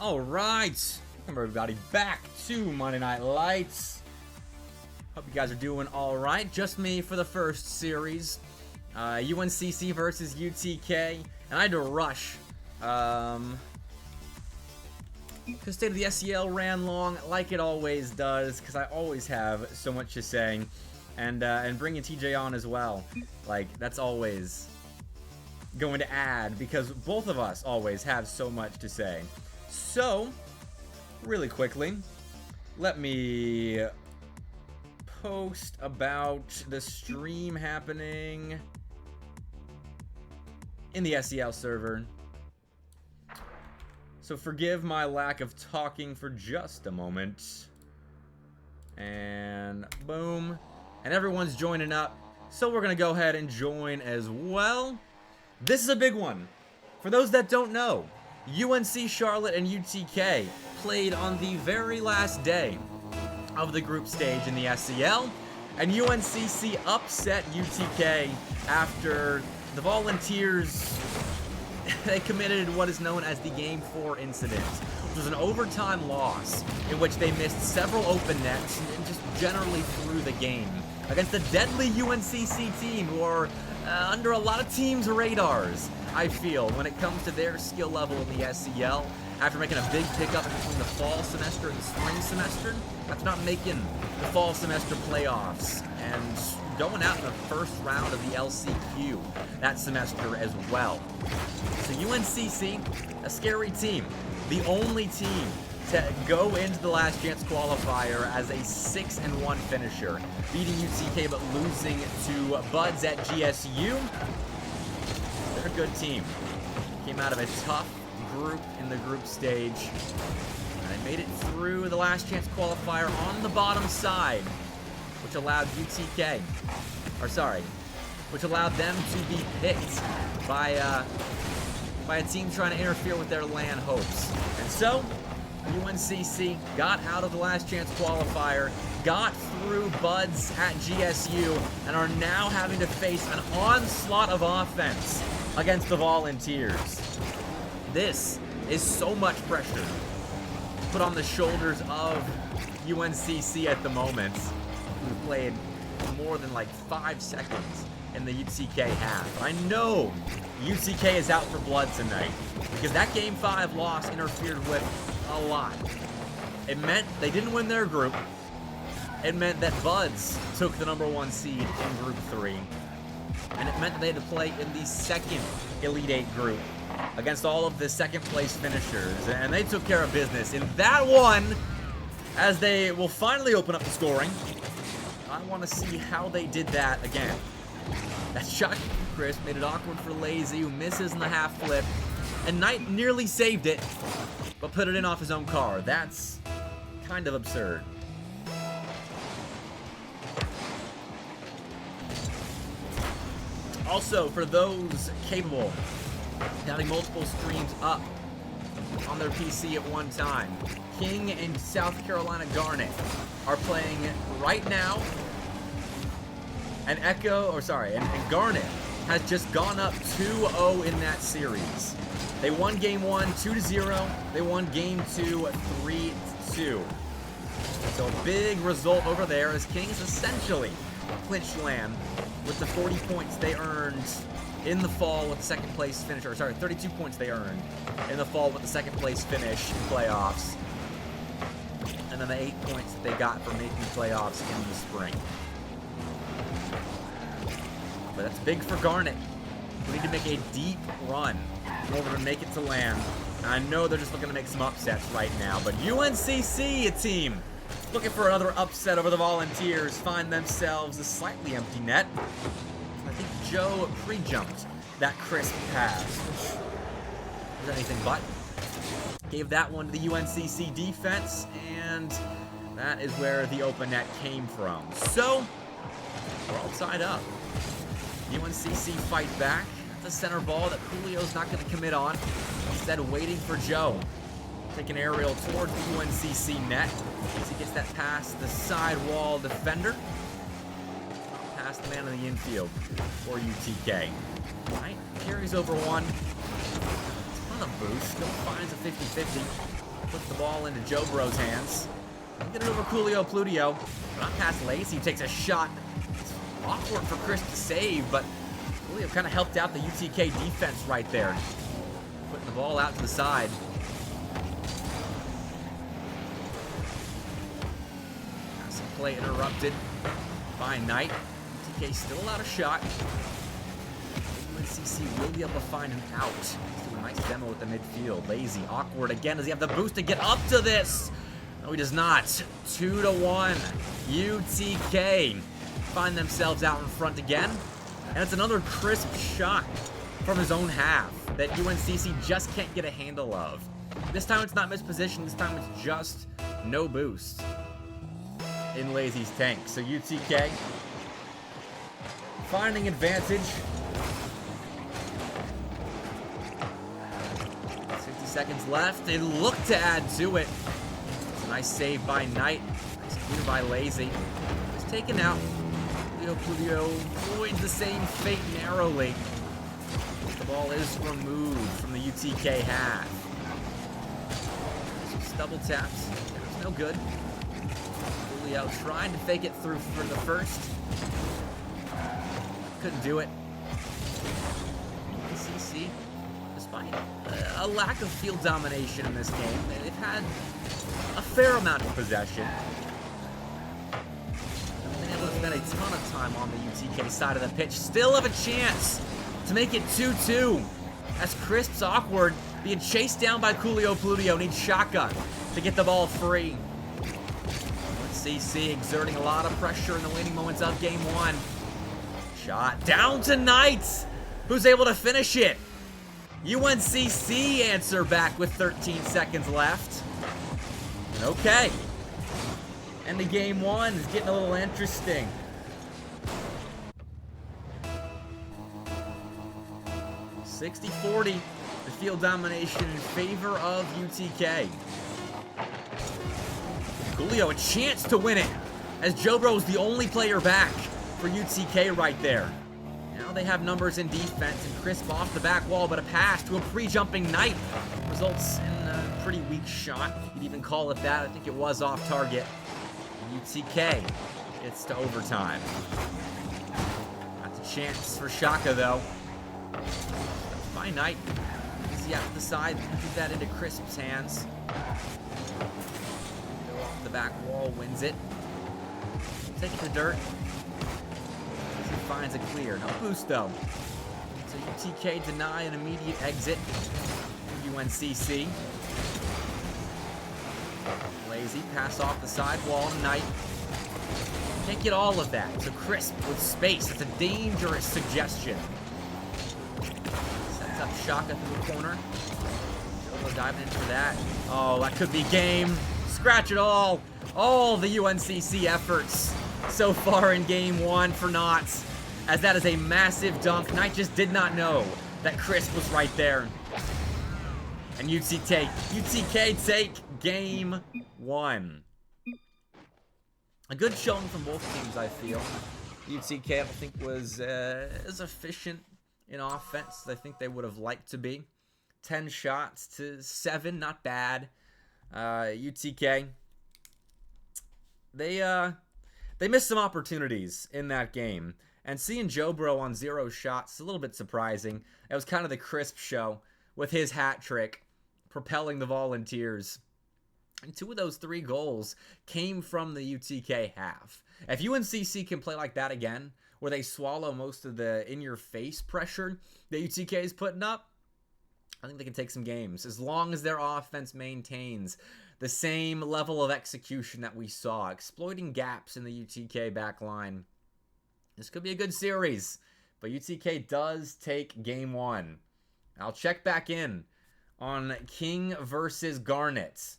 Alright, welcome everybody back to Monday Night Lights. Hope you guys are doing alright. Just me for the first series. UNCC versus UTK. And I had to rush. Because State of the SEL ran long, like it always does, because I always have so much to say. And bringing TJ on as well. Like, that's always going to add, because both of us always have so much to say. So, really quickly, let me post about the stream happening in the SEL server. So forgive my lack of talking for just a moment. And boom. And everyone's joining up. So we're going to go ahead and join as well. This is a big one. For those that don't know, UNC Charlotte and UTK played on the very last day of the group stage in the SEL, and UNCC upset UTK after the Volunteers, they committed what is known as the Game 4 incident, which was an overtime loss in which they missed several open nets and just generally threw the game against the deadly UNCC team who are under a lot of teams' radars, I feel, when it comes to their skill level in the SEL. After making a big pickup between the fall semester and the spring semester, after not making the fall semester playoffs, and going out in the first round of the LCQ that semester as well. So UNCC, a scary team. The only team to go into the last chance qualifier as a 6-1 finisher, beating UTK but losing to Buds at GSU. They're a good team. Came out of a tough group in the group stage, and they made it through the last chance qualifier on the bottom side, which allowed UTK, which allowed them to be picked by a team trying to interfere with their LAN hopes. And so UNCC got out of the last chance qualifier, got through Buds at GSU, and are now having to face an onslaught of offense against the Volunteers. This is so much pressure put on the shoulders of UNCC at the moment, who played more than like 5 seconds in the UTK half. I know UTK is out for blood tonight, because that Game 5 loss interfered with a lot. It meant they didn't win their group. It meant that Buds took the #1 seed in Group 3. And it meant that they had to play in the second Elite 8 group against all of the second place finishers. And they took care of business in that one, as they will finally open up the scoring. I want to see how they did that again. That shot from Chris made it awkward for Lazy, who misses in the half flip. And Knight nearly saved it, but put it in off his own car. That's kind of absurd. Also, for those capable of having multiple streams up on their PC at one time, King and South Carolina Garnet are playing right now. And and Garnet has just gone up 2-0 in that series. They won Game 1 2-0. They won Game 2 3-2. So a big result over there, as King is essentially clinched LAN with the 40 points they earned in the fall with the second place finish, 32 points they earned in the fall with the second place finish in playoffs. And then the 8 points that they got for making playoffs in the spring. But that's big for Garnet. We need to make a deep run in order to make it to LAN. And I know they're just looking to make some upsets right now, but UNCC, a team looking for another upset over the Volunteers, find themselves a slightly empty net. I think Joe pre-jumped that crisp pass, which was anything but. Gave that one to the UNCC defense, and that is where the open net came from. So, we're all tied up. UNCC fight back. That's a center ball that Julio's not going to commit on. Instead, waiting for Joe. Take an aerial towards the UNCC net as he gets that past the sidewall defender. Past the man in the infield for UTK. All right, carries over one. On a boost, still finds a 50-50. Put the ball into Joe Bro's hands. Get it over Coolio Plutio. Not past Lacy, who takes a shot. It's awkward for Chris to save, but Coolio kind of helped out the UTK defense right there. Putting the ball out to the side. Passing play interrupted by Knight. UTK still out of shot. UNCC will be able to find an out. Let's do a nice demo with the midfield. Lazy, awkward again. Does he have the boost to get up to this? No, he does not. 2-1. UTK find themselves out in front again. And it's another crisp shot from his own half that UNCC just can't get a handle of. This time it's not mispositioned. This time it's just no boost in Lazy's tank. So UTK finding advantage. 60 seconds left. They look to add to it. It's a nice save by Knight. Nice clear by Lazy. He's taken out. Plutio avoids the same fate narrowly. The ball is removed from the UTK half. Just double taps. It's no good. Plutio trying to fake it through for the first. Couldn't do it. UNCC, despite a lack of field domination in this game, they've had a fair amount of possession. Spent a ton of time on the UTK side of the pitch. Still have a chance to make it 2-2. As Crisp's awkward, being chased down by Coolio Plutio. Needs shotgun to get the ball free. CC exerting a lot of pressure in the waning moments of game one. Shot down to Knight, who's able to finish it. UNCC answer back with 13 seconds left. Okay. And the game one is getting a little interesting. (60-40), the field domination in favor of UTK. Coolio, a chance to win it, as Joe Bro is the only player back for UTK right there. Now they have numbers in defense, and Crisp off the back wall, but a pass to a pre-jumping Knight results in a pretty weak shot. You could even call it that. I think it was off target. UTK gets to overtime. Got the chance for Shaka, though. By Knight. Easy out the side. Get that into Crisp's hands. Go off the back wall, wins it. Take it to dirt. He finds a clear. No boost, though. So UTK deny an immediate exit. UNCC. Lazy, pass off the side wall, Knight. Can't get all of that. So Crisp with space. It's a dangerous suggestion. Sets up Shaka through the corner. Jovo diving in for that. Oh, that could be game. Scratch it all. All the UNCC efforts so far in game one for naught, as that is a massive dunk. Knight just did not know that Crisp was right there. And UTK take game one. A good showing from both teams, I feel. UTK, I think, was as efficient in offense as I think they would have liked to be. 10 shots to 7, not bad. UTK, they missed some opportunities in that game. And seeing Joe Bro on 0 shots is a little bit surprising. It was kind of the Crisp show with his hat trick, propelling the Volunteers. And 2 of those 3 goals came from the UTK half. If UNCC can play like that again, where they swallow most of the in-your-face pressure that UTK is putting up, I think they can take some games. As long as their offense maintains the same level of execution that we saw, exploiting gaps in the UTK back line. This could be a good series, but UTK does take game one. I'll check back in on King versus Garnet,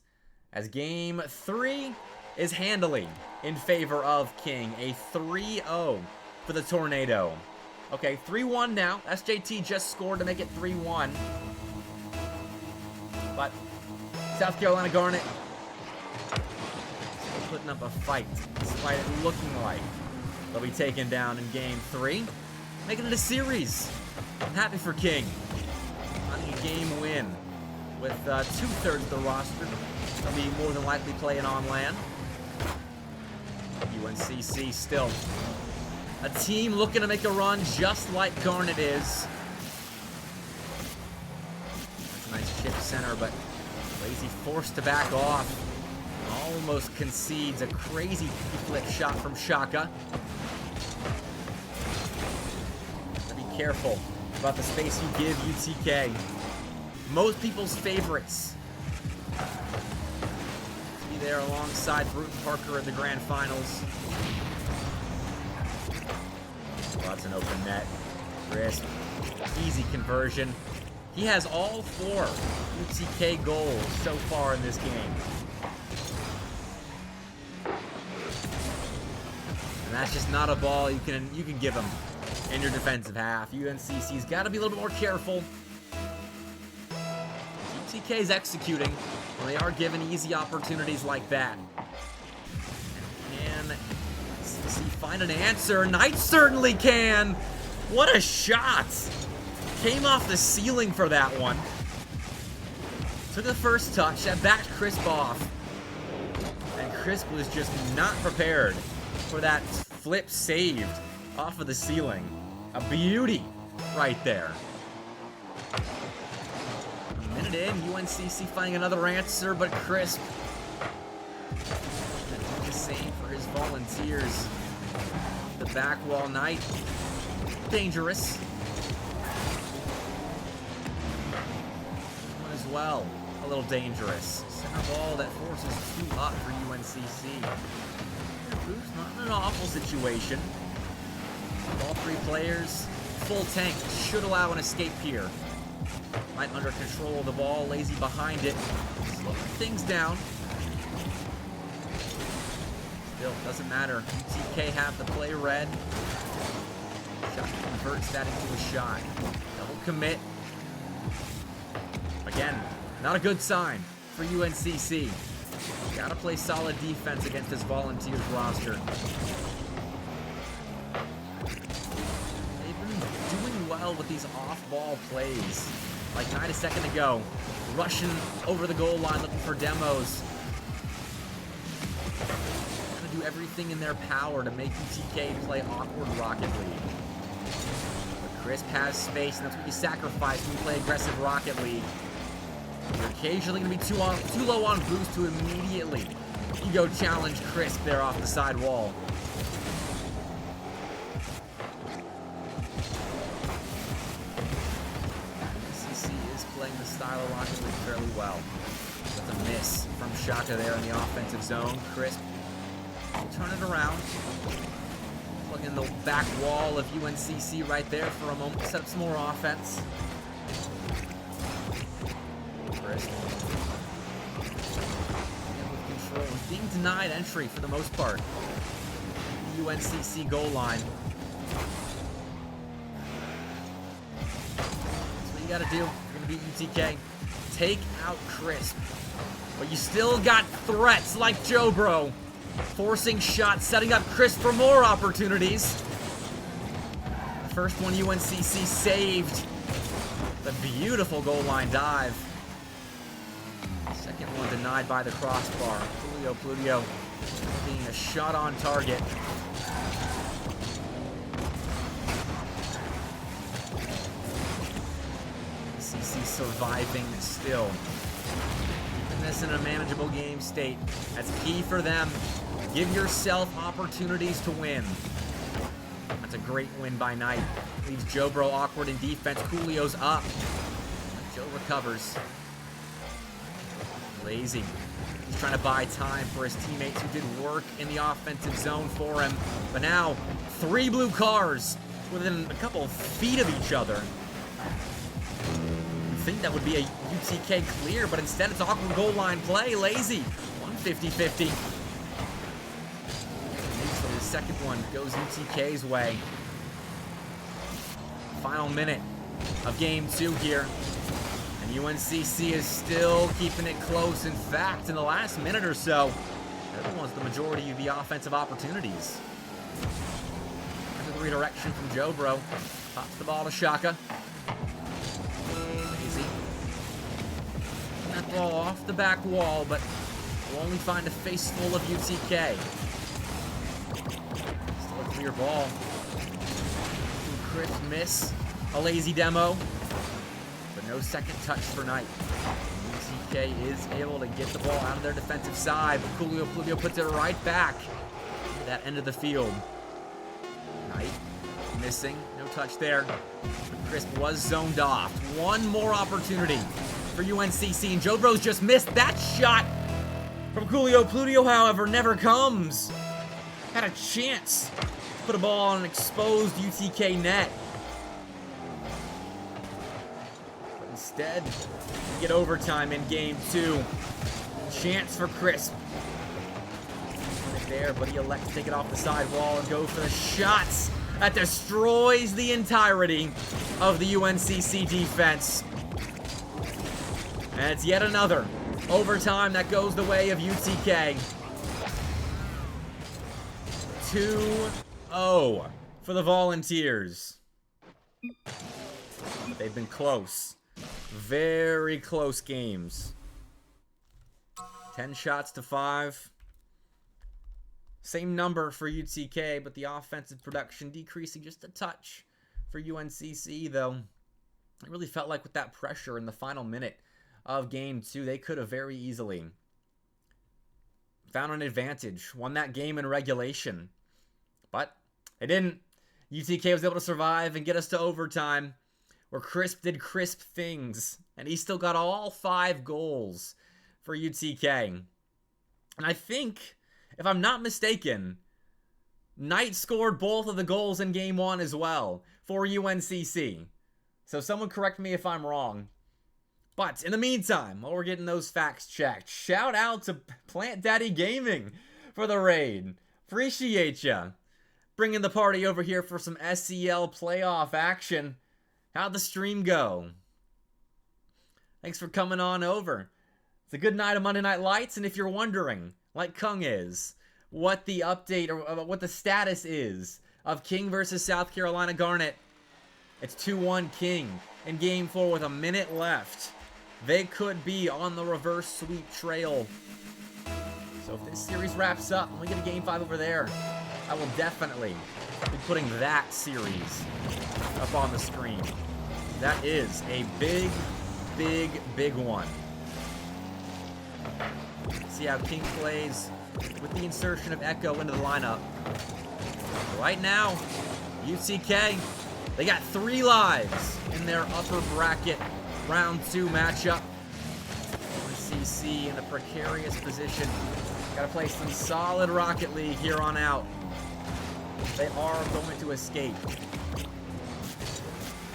as game 3 is handily in favor of King. A 3-0 for the Tornado. Okay, 3-1 now. SJT just scored to make it 3-1. But South Carolina Garnet still putting up a fight, despite it looking like they'll be taken down in game 3. Making it a series. I'm happy for King. Finding a game win with 2/3 of the roster. They'll be more than likely playing on land. UNCC still a team looking to make a run just like Garnet is. That's a nice chip center, but Lazy forced to back off. Almost concedes a crazy flip shot from Shaka. Be careful about the space you give UTK. Most people's favorites. Be there alongside Bruton Parker in the grand finals. That's an open net. Crisp. Easy conversion. He has all 4 UTK goals so far in this game. And that's just not a ball you can give him in your defensive half. UNCC's got to be a little bit more careful. UTK's executing when they are given easy opportunities like that. Can UNCC find an answer? Knight certainly can. What a shot! Came off the ceiling for that one. Took the first touch, that backed Crisp off. And Crisp was just not prepared for that flip saved off of the ceiling. A beauty right there. A minute in, UNCC finding another answer, but Crisp. The same for his Volunteers. The back wall Knight. Dangerous. As well, a little dangerous. Center ball that forces 2 up for UNCC. Bruce not in an awful situation. All 3 players, full tank, should allow an escape here. Knight under control of the ball, Lazy behind it. Slowing things down. Still, doesn't matter. UTK have the play red. Shot converts that into a shot. Double commit. Again, not a good sign for UNCC. Gotta play solid defense against this Volunteers roster. They've been doing well with these off-ball plays. Like Knight a second ago, rushing over the goal line looking for demos. Gonna do everything in their power to make UTK play awkward Rocket League. But Crisp has space, and that's what you sacrifice when you play aggressive Rocket League. You're occasionally going to be too low on boost to immediately ego challenge Crisp there off the side wall. CC is playing the style of Rocket League fairly well. With a miss from Shaka there in the offensive zone. Crisp will turn it around. Plug in the back wall of UNCC right there for a moment. Set up some more offense. With control. Being denied entry for the most part. The UNCC goal line. That's what you gotta do. You're gonna beat UTK. Take out Crisp. But you still got threats like Jobro. Forcing shots, setting up Crisp for more opportunities. The first one UNCC saved. The beautiful goal line dive. Second one denied by the crossbar. Plutio being a shot on target. CC surviving still. Keeping this in a manageable game state. That's key for them. Give yourself opportunities to win. That's a great win by Knight. Leaves Jobro awkward in defense. Coolio's up. Joe recovers. Lazy. He's trying to buy time for his teammates who did work in the offensive zone for him. But now, 3 blue cars within a couple of feet of each other. You'd think that would be a UTK clear, but instead it's awkward goal line play. Lazy. 150-50. So the second one goes UTK's way. Final minute of game 2 here. And UNCC is still keeping it close. In fact, in the last minute or so, everyone's the majority of the offensive opportunities. There's a redirection from Jobro. Pops the ball to Shaka. Easy. off the back wall, but will only find a face full of UTK. Still a clear ball. Crisp miss. A lazy demo. But no second touch for Knight. UTK is able to get the ball out of their defensive side, but Pluvio puts it right back to that end of the field. Knight missing. No touch there. But Crisp was zoned off. One more opportunity for UNCC, and Joe Bros just missed that shot from Coolio. Pluvio, however, never comes. Had a chance to put a ball on an exposed UTK net. But instead, we get overtime in game 2. Chance for Crisp. Right there, but he elects to take it off the sidewall and go for the shots that destroys the entirety of the UNCC defense. And it's yet another overtime that goes the way of UTK. 2-0 for the Volunteers. But they've been close. Very close games. 10 shots to 5. Same number for UTK, but the offensive production decreasing just a touch for UNCC, though. It really felt like with that pressure in the final minute of game 2, they could have very easily found an advantage, won that game in regulation. But they didn't. UTK was able to survive and get us to overtime, where Crisp did crisp things, and he still got all 5 goals for UTK. And I think, if I'm not mistaken, Knight scored both of the goals in game 1 as well for UNCC. So someone correct me if I'm wrong. But in the meantime, while we're getting those facts checked, shout out to Plant Daddy Gaming for the raid. Appreciate ya. Bringing the party over here for some SEL playoff action. How'd the stream go? Thanks for coming on over. It's a good night of Monday Night Lights, and if you're wondering, like Kung is, what the update or what the status is of King versus South Carolina Garnet, it's 2-1 King in game 4 with a minute left. They could be on the reverse sweep trail. So if this series wraps up and we get a game 5 over there, I will definitely be putting that series up on the screen. That is a big, big, big one. See how King plays with the insertion of Echo into the lineup. Right now, UTK, they got 3 lives in their upper bracket round 2 matchup. UNCC in a precarious position. Gotta play some solid Rocket League here on out. They are going to escape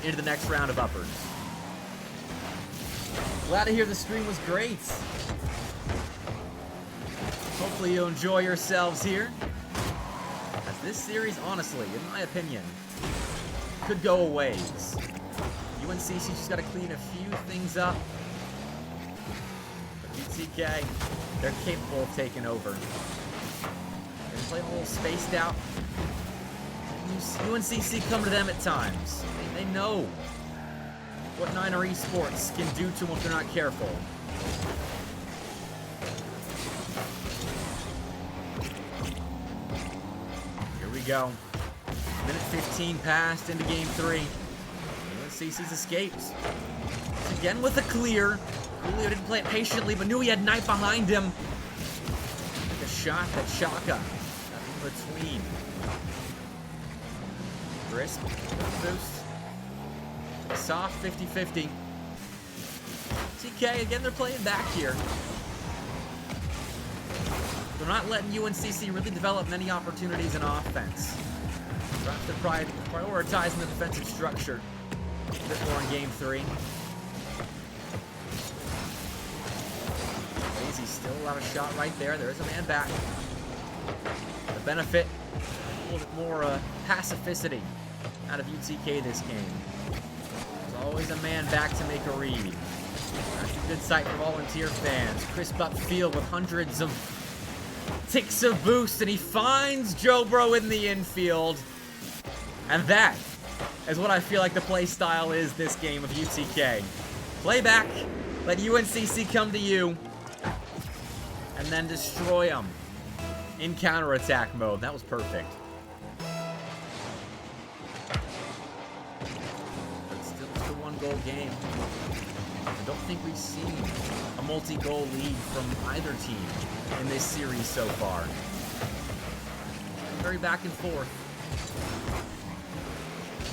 into the next round of uppers. Glad to hear the stream was great. Hopefully you enjoy yourselves here. As this series, honestly, in my opinion, could go a ways. UNCC just got to clean a few things up. But UTK, they're capable of taking over. They play a little spaced out. UNCC come to them at times. They know what Niner Esports can do to them if they're not careful. Here we go. Minute 15 passed into game 3. UNCC's escaped. Again with a clear. Julio didn't play it patiently, but knew he had Knight behind him. Like a shot that Shaka got in between. Crisp boost. A soft 50-50. TK, again, they're playing back here. They're not letting UNCC really develop many opportunities in offense. They're prioritizing the defensive structure a bit more in game 3. Lazy still allowed a shot right there. There is a man back. The benefit, a little bit more pacificity out of UTK this game. There's always a man back to make a read. That's a good sight for Volunteer fans. Crisp upfield with hundreds of ticks of boost, and he finds Joe Bro in the infield. And that is what I feel like the play style is this game of UTK. Play back, let UNCC come to you. and then destroy them in counterattack mode. That was perfect. But still, it's a one-goal game. I don't think we've seen a multi-goal lead from either team in this series so far. Very back and forth.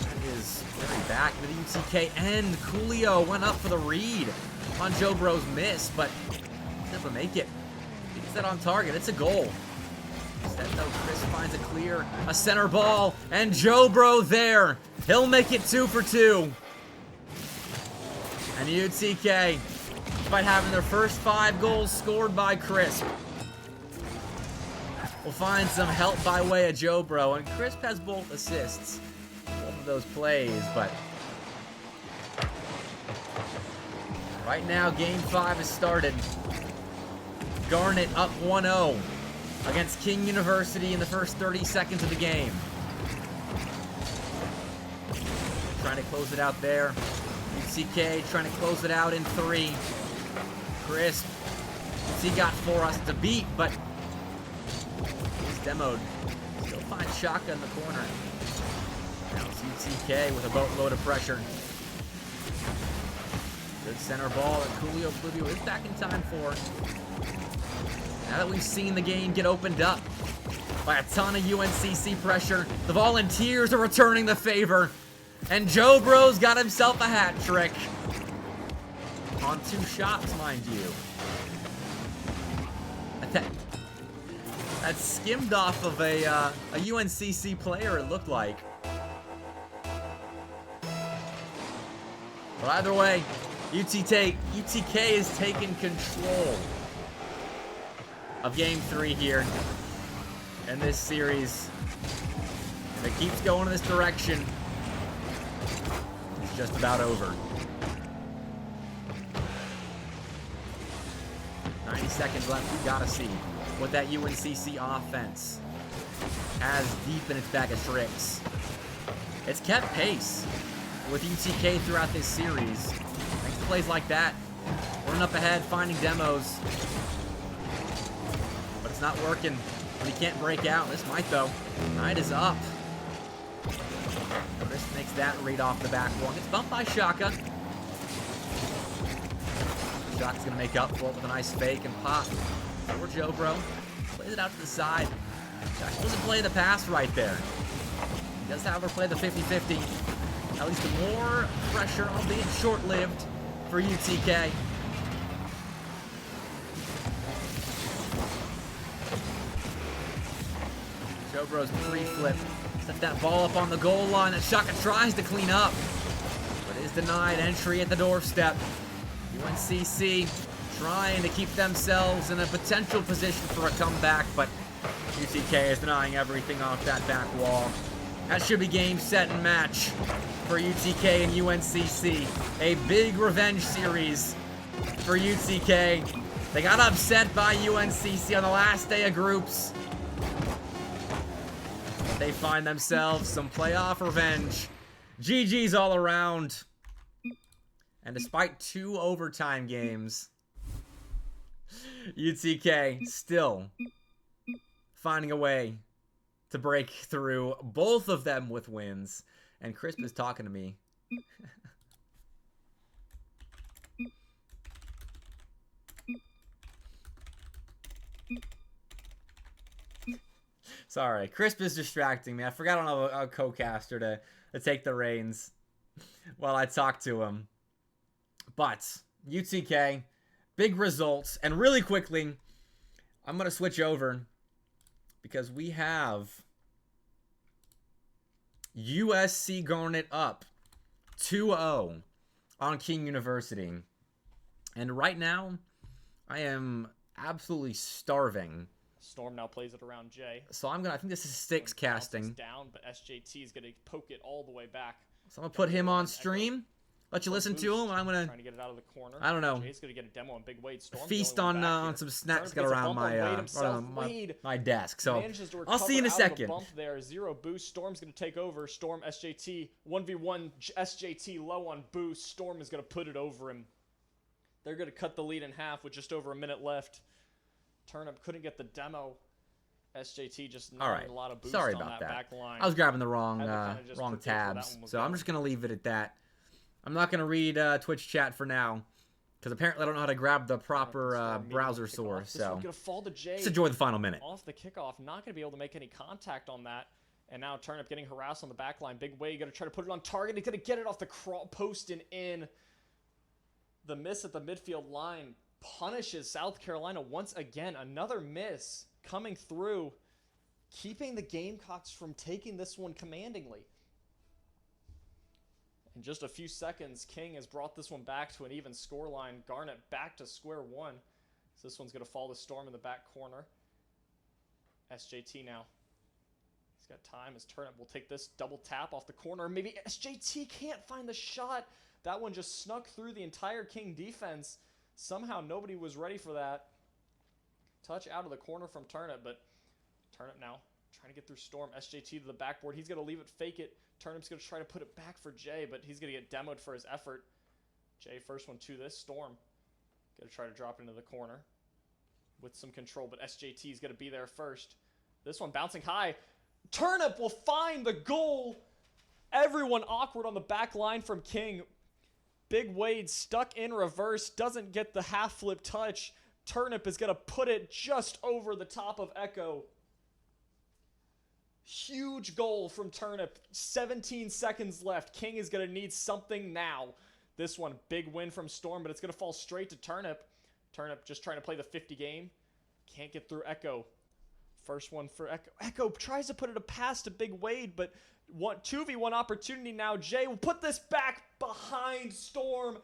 That is very back to the UTK end. Coolio went up for the read on Joe Bro's miss, but he's able to make it. He gets that on target. It's a goal. Instead, though, Chris finds a clear, a center ball, and Joe Bro there. He'll make it 2 for 2. And UTK, despite having their first 5 goals scored by Crisp, will find some help by way of Joe Bro. And Crisp has both assists, both of those plays, but right now, Game 5 has started. Garnet up 1-0 against King University in the first 30 seconds of the game. Trying to close it out there. UTK trying to close it out in 3. Crisp. He got for us to beat, but he's demoed. Still finds Shaka in the corner. Now it's UTK with a boatload of pressure. Good center ball that Coolio Pluvio is back in time for. Now that we've seen the game get opened up by a ton of UNCC pressure, the Volunteers are returning the favor. And Joe Bro's got himself a hat trick. On 2 shots, mind you. That skimmed off of a UNCC player, it looked like. But either way, UTK is taking control of Game 3 here in this series. If it keeps going in this direction, it's just about over. 90 seconds left. We gotta see what that UNCC offense has deep in its bag of tricks. It's kept pace with UTK throughout this series. Thanks to plays like that. Running up ahead, finding demos. But it's not working when he can't break out. This might, though. Night is up. Chris makes that read off the back wall. Gets bumped by Shaka. Shaka's going to make up for it with a nice fake and pop. For Joe Bro. Plays it out to the side. Shaka doesn't play the pass right there. He does, however, play the 50-50. At least more pressure, albeit short-lived, for UTK. Joe Bro's pre-flip. Set that ball up on the goal line that Shaka tries to clean up, but is denied entry at the doorstep. UNCC trying to keep themselves in a potential position for a comeback, but UTK is denying everything off that back wall. That should be game, set, and match for UTK and UNCC. A big revenge series for UTK. They got upset by UNCC on the last day of groups. They find themselves some playoff revenge. GG's all around. And despite 2 overtime games, UTK still finding a way to break through, both of them with wins. And Crisp is talking to me. Sorry, Crisp is distracting me. I forgot on a co-caster to take the reins while I talk to him. But UTK, big results. And really quickly, I'm going to switch over because we have USC Garnet up 2-0 on King University. And right now, I am absolutely starving. Storm now plays it around Jay. So I think this is Sticks casting. Down, but SJT is going to poke it all the way back. So I'm going to put him on stream. Let you listen to him, and I'm going to get it out of the corner. I don't know. Jay's going to get a demo on Big Wade. Storm feast on some snacks got around my desk. So I'll see you in a second. Bump there, 0 boost. Storm's going to take over. Storm SJT 1v1. SJT low on boost. Storm is going to put it over him. They're going to cut the lead in half with just over a minute left. Turnip couldn't get the demo. SJT just All right. a lot of boost Sorry on about that that. back line. I was grabbing the wrong wrong tabs, so I'm just gonna leave it at that. I'm not gonna read Twitch chat for now, because apparently I don't know how to grab the proper browser source. This So one's gonna fall to Jay. let's enjoy the final minute. Off the kickoff, not gonna be able to make any contact on that. And now Turnip getting harassed on the back line. Big Wade gonna try to put it on target. He's gonna get it off the post and in. The miss at the midfield line punishes South Carolina once again. Another miss coming through, keeping the Gamecocks from taking this one commandingly. In just a few seconds, King has brought this one back to an even scoreline. Garnet back to square one. So this one's going to fall to Storm in the back corner. SJT now. He's got time as Turnip will take this double tap off the corner. Maybe SJT can't find the shot. That one just snuck through the entire King defense. Somehow nobody was ready for that. Touch out of the corner from Turnip, but Turnip now trying to get through Storm. SJT to the backboard. He's going to leave it, fake it. Turnip's going to try to put it back for Jay, but he's going to get demoed for his effort. Jay, first one to this. Storm going to try to drop it into the corner with some control, but SJT is going to be there first. This one bouncing high. Turnip will find the goal. Everyone awkward on the back line from King. Big Wade stuck in reverse, doesn't get the half flip touch. Turnip is going to put it just over the top of Echo. Huge goal from Turnip. 17 seconds left. King is going to need something now. This one, big win from Storm, but it's going to fall straight to Turnip. Turnip just trying to play the 50 game. Can't get through Echo. First one for Echo. Echo tries to put it a pass to Big Wade, but 2v1 opportunity now. Jay will put this back behind Storm.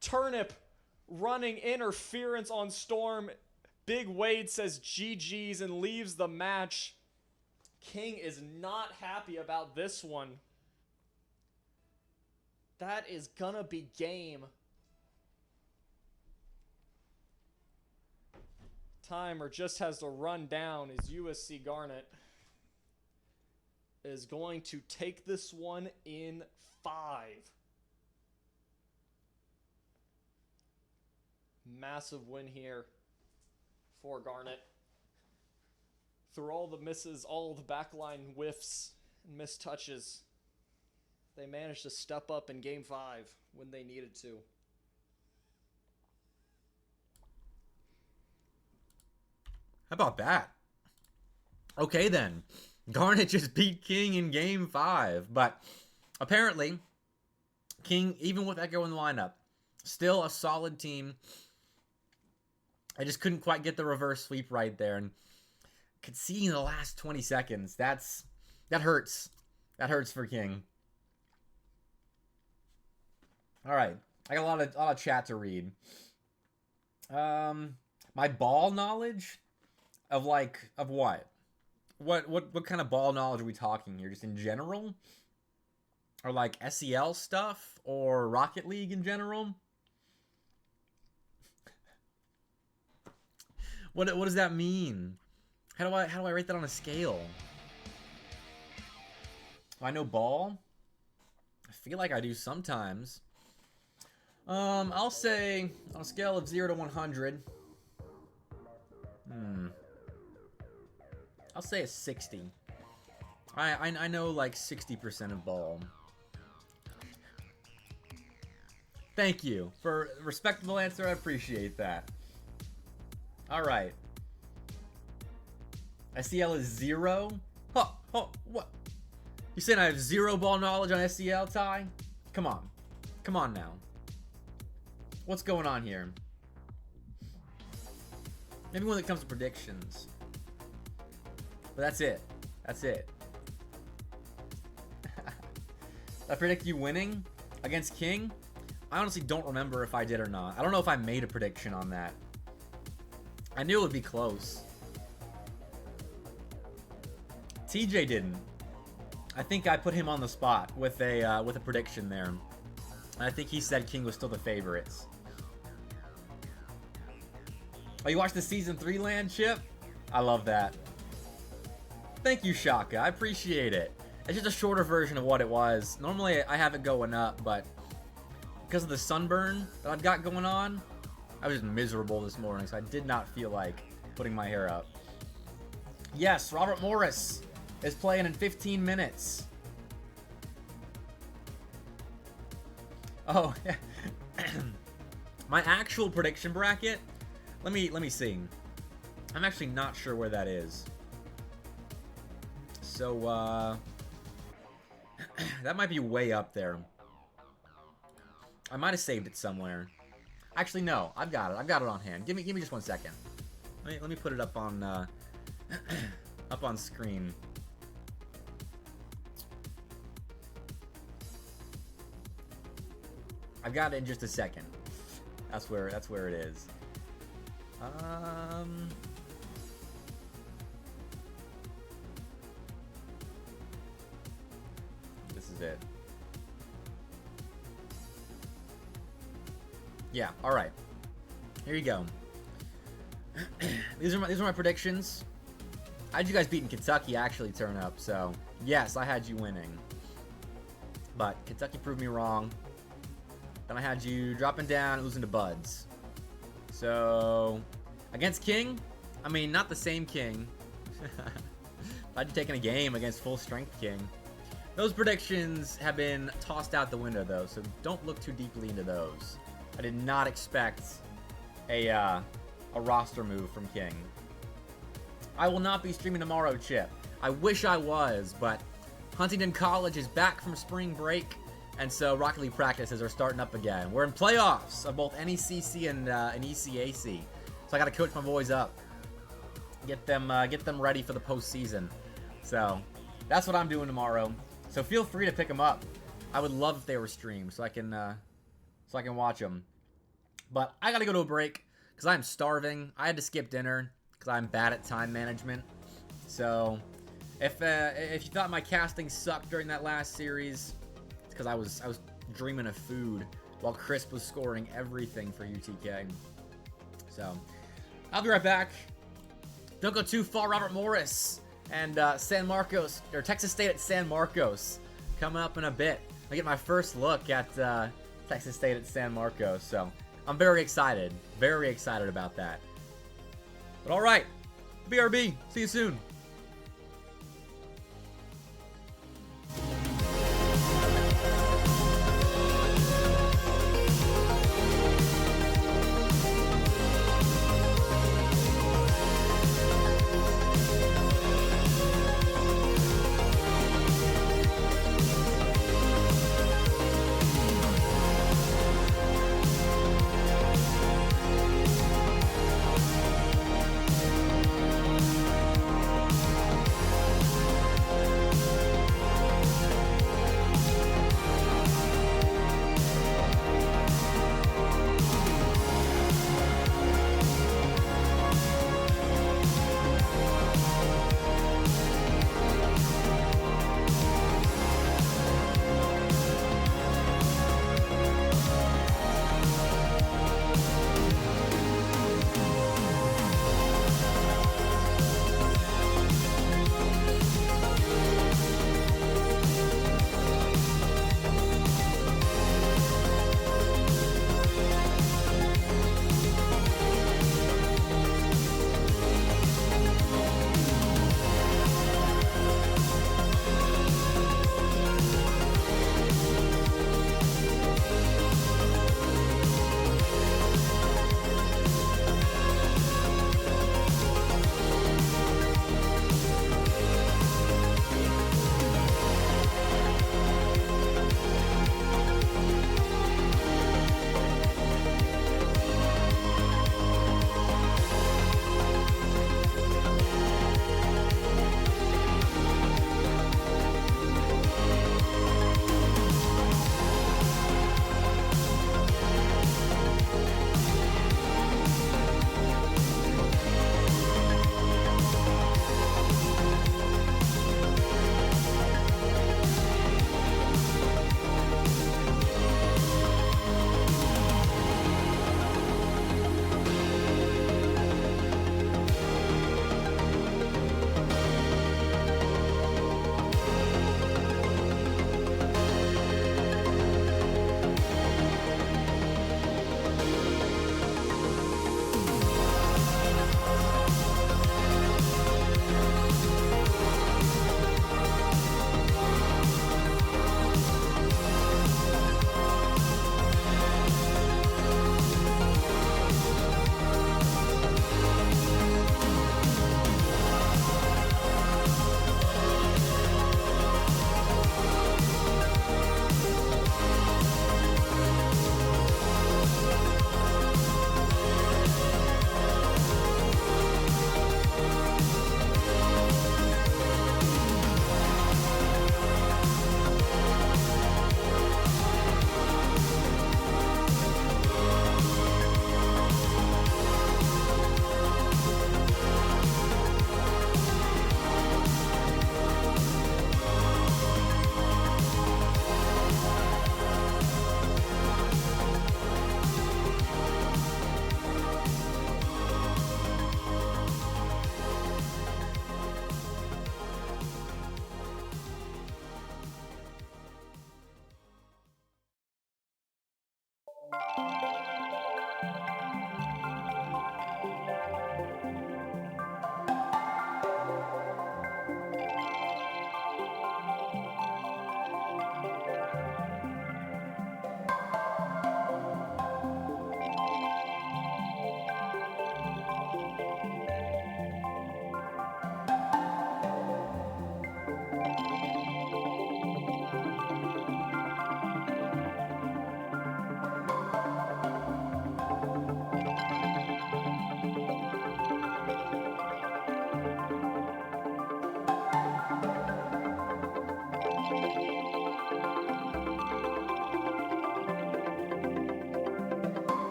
Turnip running interference on Storm. Big Wade says GG's and leaves the match. King is not happy about this one. That is gonna be game. Timer just has to run down as USC Garnet is going to take this one in 5. Massive win here for Garnet. Through all the misses, all the backline whiffs and missed touches, they managed to step up in Game 5 when they needed to. How about that? Okay then. Garnet just beat King in Game 5. But apparently, King, even with Echo in the lineup, still a solid team. I just couldn't quite get the reverse sweep right there. And conceding the last 20 seconds, that hurts. That hurts for King. All right. I got a lot of chat to read. My ball knowledge of what? What kind of ball knowledge are we talking here? Just in general? Or like SEL stuff? Or Rocket League in general? What does that mean? How do I rate that on a scale? I know ball. I feel like I do sometimes. I'll say on a scale of 0 to 100. I'll say a 60. I know like 60% of ball. Thank you for a respectable answer. I appreciate that. All right. SEL is 0. What? You saying I have 0 ball knowledge on SEL, Ty? Come on now. What's going on here? Maybe when it comes to predictions. But that's it. I predict you winning against King. I honestly don't remember if I did or not. I don't know if I made a prediction on that. I knew it would be close. TJ didn't. I think I put him on the spot with a prediction there. And I think he said King was still the favorites. Oh, you watched the Season 3 land, Chip? I love that. Thank you, Shaka. I appreciate it. It's just a shorter version of what it was. Normally, I have it going up, but because of the sunburn that I've got going on, I was just miserable this morning, so I did not feel like putting my hair up. Yes, Robert Morris is playing in 15 minutes. Oh, my actual prediction bracket. Let me see. I'm actually not sure where that is. So that might be way up there. I might have saved it somewhere. Actually, no. I've got it. I've got it on hand. Give me just 1 second. Let me put it up on up on screen. I've got it in just a second. That's where it is. This is it. Yeah, all right. Here you go. These are my predictions. I had you guys beating Kentucky actually turn up, so yes, I had you winning. But Kentucky proved me wrong. Then I had you dropping down, losing to Buds. So against King, I mean not the same King. I had you taking a game against full strength King. Those predictions have been tossed out the window though, so don't look too deeply into those. I did not expect a roster move from King. I will not be streaming tomorrow, Chip. I wish I was, but Huntington College is back from spring break, and so Rocket League practices are starting up again. We're in playoffs of both NECC and ECAC, so I got to coach my boys up, get them ready for the postseason. So that's what I'm doing tomorrow. So feel free to pick them up. I would love if they were streamed, so I can watch them. But I gotta go to a break because I'm starving. I had to skip dinner because I'm bad at time management. So if you thought my casting sucked during that last series, it's because I was dreaming of food while Crisp was scoring everything for UTK. So I'll be right back. Don't go too far. Robert Morris and San Marcos, or Texas State at San Marcos, coming up in a bit. I get my first look at Texas State at San Marcos, so I'm very excited about that. But all right, BRB, see you soon.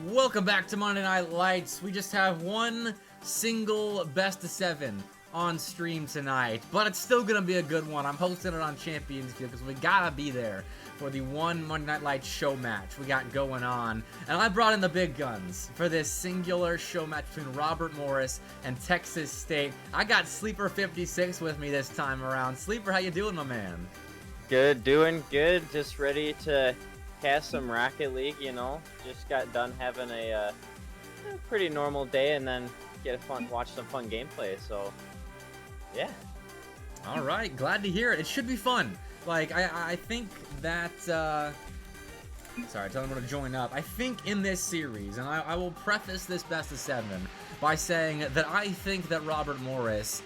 Welcome back to Monday Night Lights. We just have one single best of 7 on stream tonight, but it's still gonna be a good one. I'm hosting it on Champions Field because we gotta be there for the one Monday Night Lights show match we got going on. And I brought in the big guns for this singular show match between Robert Morris and Texas State. I got Sleeper 56 with me this time around. Sleeper, how you doing, my man? Good, doing good. Just ready to cast some Rocket League, you know. Just got done having a pretty normal day, and then watch some fun gameplay. So, yeah. All right, glad to hear it. It should be fun. Like, I think that, sorry, tell them to join up. I think in this series, and I will preface this best of 7 by saying that I think that Robert Morris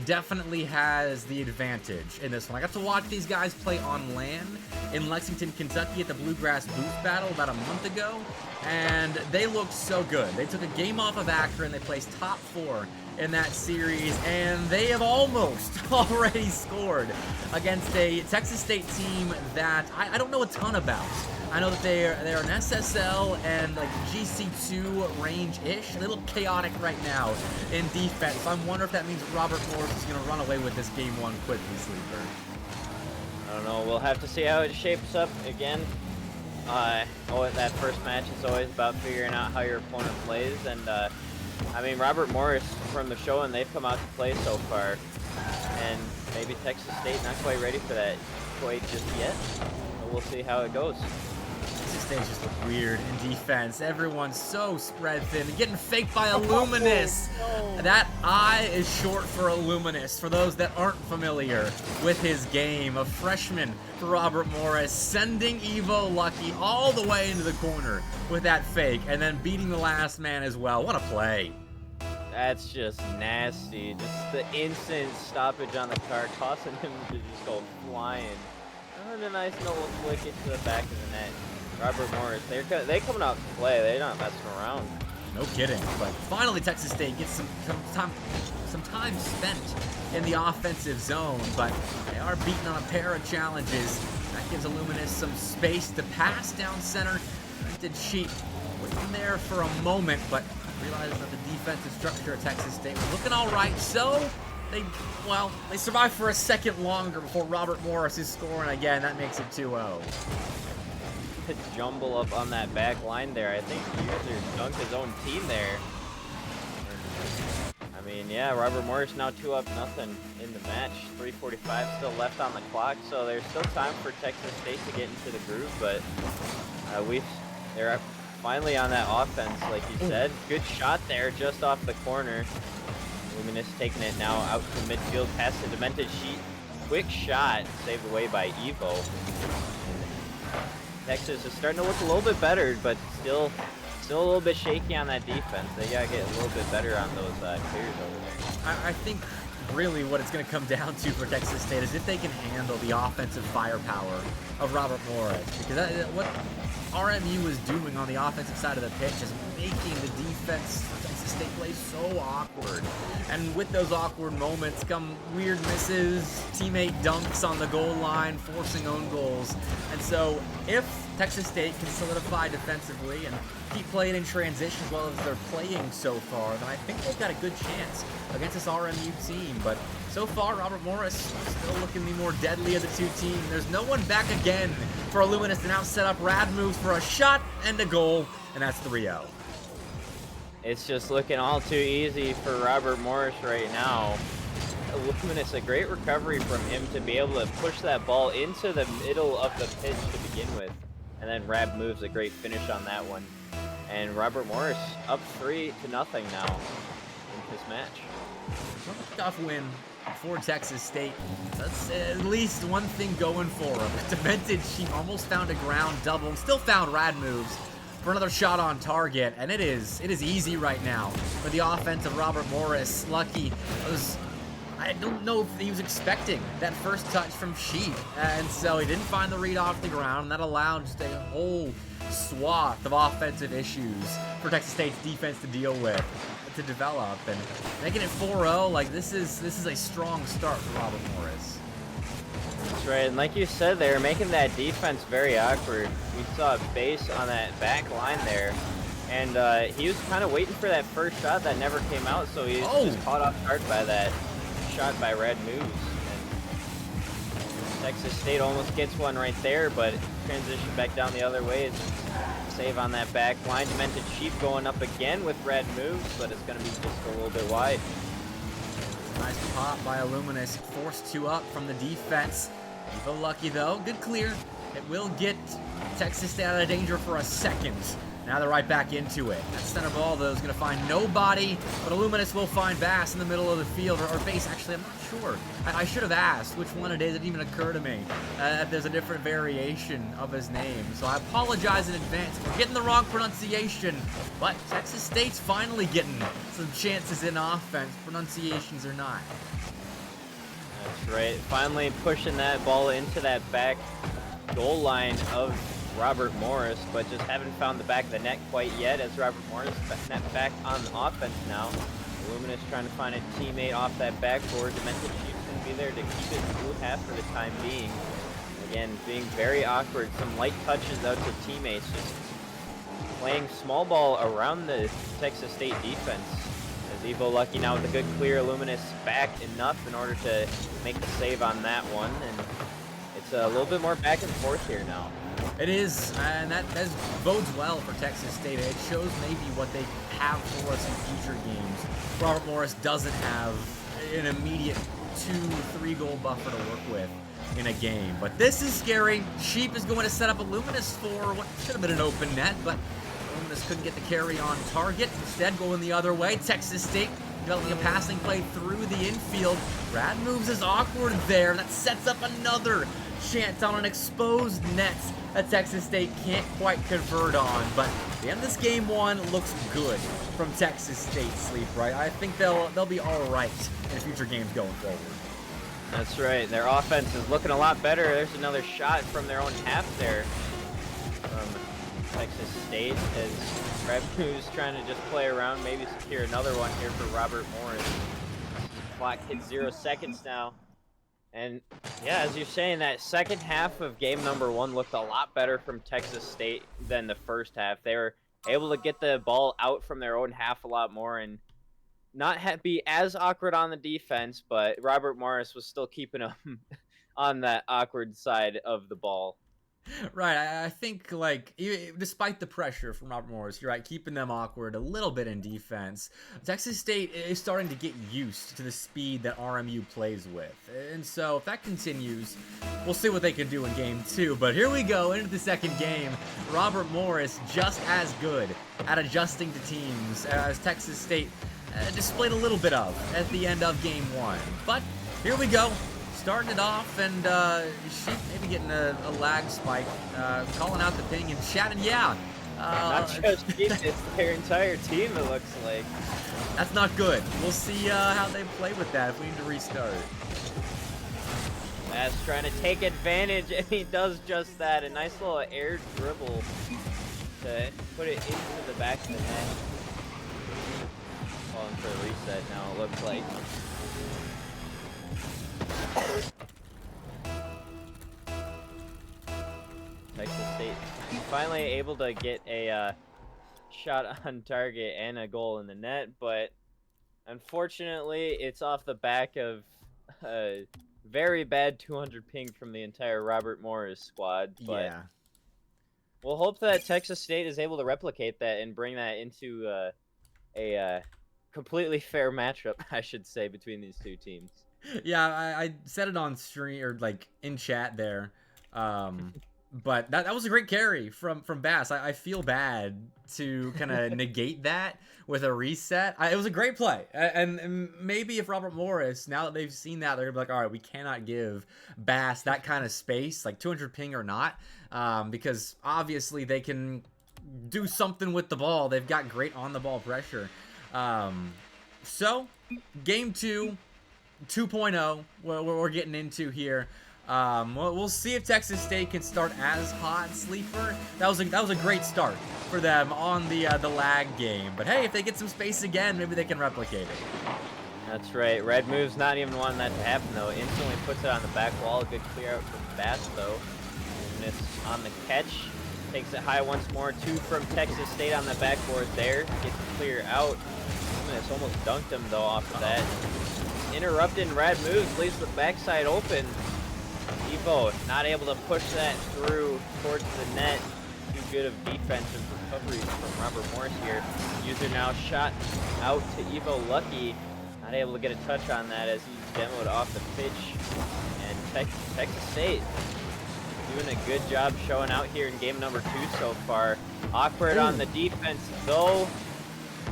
definitely has the advantage in this one. I got to watch these guys play on LAN in Lexington, Kentucky at the Bluegrass Booth Battle about a month ago, and they looked so good. They took a game off of Akron, they placed top 4 in that series, and they have almost already scored against a Texas State team that I don't know a ton about. I know that they're an SSL and like GC2 range-ish, a little chaotic right now in defense. So I'm wondering if that means Robert Morris is going to run away with this game 1 quickly, Sleeper. I don't know. We'll have to see how it shapes up again. That first match is always about figuring out how your opponent plays, and I mean, Robert Morris from the show, and they've come out to play so far, and maybe Texas State not quite ready for that quite just yet, but we'll see how it goes. Texas State just look weird in defense. Everyone's so spread thin. Getting faked by Illuminous. Oh, no. That I is short for Illuminous, for those that aren't familiar with his game. A freshman for Robert Morris, sending Evo Lucky all the way into the corner with that fake, and then beating the last man as well. What a play. That's just nasty. Just the instant stoppage on the car, causing him to just go flying. And a nice little flick into the back of the net. Robert Morris, they coming out to play. They're not messing around. No kidding. But finally, Texas State gets some time spent in the offensive zone, but they are beaten on a pair of challenges. That gives Illuminous some space to pass down center. Did cheat waiting there for a moment, but realized that the defensive structure of Texas State was looking all right. So they survived for a second longer before Robert Morris is scoring again. That makes it 2-0. To jumble up on that back line there. I think the user dunked his own team there. I mean, yeah, Robert Morris now 2-0 in the match. 3:45 still left on the clock, so there's still time for Texas State to get into the groove, but they're finally on that offense, like you said. Good shot there, just off the corner. Luminous taking it now out to midfield past the Demented Sheet. Quick shot, saved away by Evo. Texas is starting to look a little bit better, but still a little bit shaky on that defense. They gotta get a little bit better on those clears over there. I think really what it's going to come down to for Texas State is if they can handle the offensive firepower of Robert Morris, because what RMU is doing on the offensive side of the pitch is making the defense for Texas State play so awkward. And with those awkward moments come weird misses, teammate dunks on the goal line, forcing own goals. And so if Texas State can solidify defensively and keep playing in transition as well as they're playing so far, then I think they've got a good chance against this RMU team. But so far, Robert Morris still looking the more deadly of the two teams. There's no one back again for Illuminous to now set up rad moves for a shot and a goal, and that's 3-0. It's just looking all too easy for Robert Morris right now. Illuminous, a great recovery from him to be able to push that ball into the middle of the pitch to begin with. And then Rab moves, a great finish on that one. And Robert Morris up 3-0 now in this match. Tough win for Texas State. That's at least one thing going for them. Demented Sheep almost found a ground double and still found rad moves for another shot on target. And it is easy right now for the offense of Robert Morris. Lucky I don't know if he was expecting that first touch from Sheep, and so he didn't find the read off the ground, and that allowed just a whole swath of offensive issues for Texas State's defense to deal with, to develop, and making it 4-0, like this is a strong start for Robert Morris. That's right, and like you said, they were making that defense very awkward. We saw a base on that back line there, And he was kind of waiting for that first shot that never came out, so he was just caught off guard by that shot by Red Moves. And Texas State almost gets one right there, but transition back down the other way. Save on that back line. Demented Sheep going up again with Red Moves, but it's going to be just a little bit wide. Nice pop by Illuminous. Forced 2 up from the defense. Evo lucky though. Good clear. It will get Texas State out of danger for a second. Now they're right back into it. That center ball, though, is going to find nobody, but Illuminous will find Bass in the middle of the field, or Base, actually, I'm not sure. I should have asked which one it is. It didn't even occur to me that there's a different variation of his name, so I apologize in advance for getting the wrong pronunciation, but Texas State's finally getting some chances in offense, pronunciations or not. That's right. Finally pushing that ball into that back goal line of Robert Morris, but just haven't found the back of the net quite yet, as Robert Morris back on offense now. Illuminous trying to find a teammate off that backboard. Demented Chief's going to be there to keep it blue half for the time being. Again, being very awkward. Some light touches out to teammates, just playing small ball around the Texas State defense. As Evo lucky now with a good clear. Illuminous back enough in order to make the save on that one, and it's a little bit more back and forth here now. It is, and that bodes well for Texas State. It shows maybe what they have for us in future games. Robert Morris doesn't have an immediate 2-3 goal buffer to work with in a game. But this is scary. Sheep is going to set up Illuminous for what should have been an open net, but Illuminous couldn't get the carry on target. Instead, going the other way. Texas State developing a passing play through the infield. Rad Moves is awkward there. That sets up another chance on an exposed net that Texas State can't quite convert on, but the end of this game 1 looks good from Texas State, Sleep, right? I think they'll be all right in future games going forward. That's right. Their offense is looking a lot better. There's another shot from their own half there from Texas State, as Red Moose trying to just play around, maybe secure another one here for Robert Morris. Clock hits 0 seconds now. And yeah, as you're saying, that second half of game number 1 looked a lot better from Texas State than the first half. They were able to get the ball out from their own half a lot more and not be as awkward on the defense, but Robert Morris was still keeping them on that awkward side of the ball. Right, I think, like, despite the pressure from Robert Morris, you're right, keeping them awkward a little bit in defense. Texas State is starting to get used to the speed that RMU plays with. And so, if that continues, we'll see what they can do in game 2. But here we go, into the second game. Robert Morris just as good at adjusting to teams as Texas State displayed a little bit of at the end of game 1. But here we go. Starting it off, and Sheep maybe getting a lag spike, calling out the ping and chatting, yeah. Not just Sheep, it's their entire team, it looks like. That's not good. We'll see how they play with that if we need to restart. Bass trying to take advantage, and he does just that. A nice little air dribble to put it into the back of the net. Calling for a reset now, it looks like. Texas State finally able to get a shot on target and a goal in the net, but unfortunately it's off the back of a very bad 200 ping from the entire Robert Morris squad. But yeah, we'll hope that Texas State is able to replicate that and bring that into a completely fair matchup, I should say, between these two teams. Yeah, I said it on stream, or like in chat there, but that was a great carry from Bass. I feel bad to kind of negate that with a reset. It was a great play, and maybe if Robert Morris, now that they've seen that, they're gonna be like, all right, we cannot give Bass that kind of space, like 200 ping or not, because obviously they can do something with the ball. They've got great on the ball pressure. So game 2. 2.0 we're getting into here. We'll see if Texas State can start as hot, Sleeper. That was a great start for them on the lag game. But hey, if they get some space again, maybe they can replicate it. That's right. Red Move's not even wanting that to happen though. Instantly puts it on the back wall. Good clear out from Bass though. Miss on the catch. takes it high once more. 2 from Texas State on the backboard there. Gets clear out. Luminous almost dunked him though off of that. Interrupting Rad moves, leaves the backside open. Evo not able to push that through towards the net. Too good of defensive recoveries from Robert Morris here. User now shot out to Evo Lucky. Not able to get a touch on that as he's demoed off the pitch. And Texas State doing a good job showing out here in game number 2 so far. Awkward on the defense though.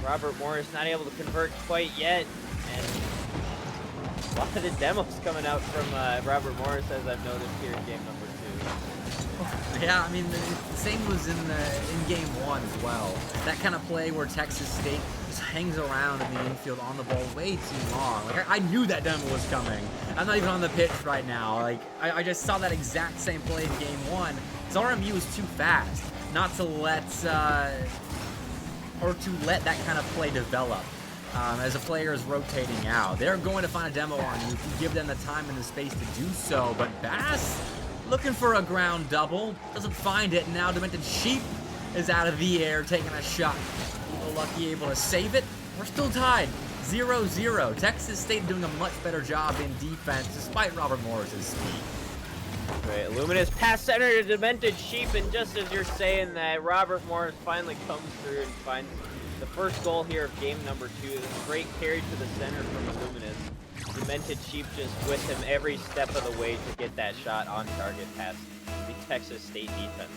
Robert Morris not able to convert quite yet. And a lot of the demos coming out from Robert Morris, as I've noticed here in game number 2. Yeah, I mean, the same was in game 1 as well. That kind of play where Texas State just hangs around in the infield on the ball way too long. Like, I knew that demo was coming. I'm not even on the pitch right now. Like, I just saw that exact same play in game 1. His RMU was too fast not to let, or to let that kind of play develop. As a player is rotating out. They're going to find a demo on you if you give them the time and the space to do so, but Bass looking for a ground double, doesn't find it, and now Demented Sheep is out of the air taking a shot. Evo Lucky able to save it. We're still tied, 0-0. Texas State doing a much better job in defense despite Robert Morris's speed. Right, Luminous pass center to Demented Sheep, and just as you're saying that, Robert Morris finally comes through and finds the first goal here of game number 2. This great carry to the center from Luminous. Demented Sheep just with him every step of the way to get that shot on target past the Texas State defense.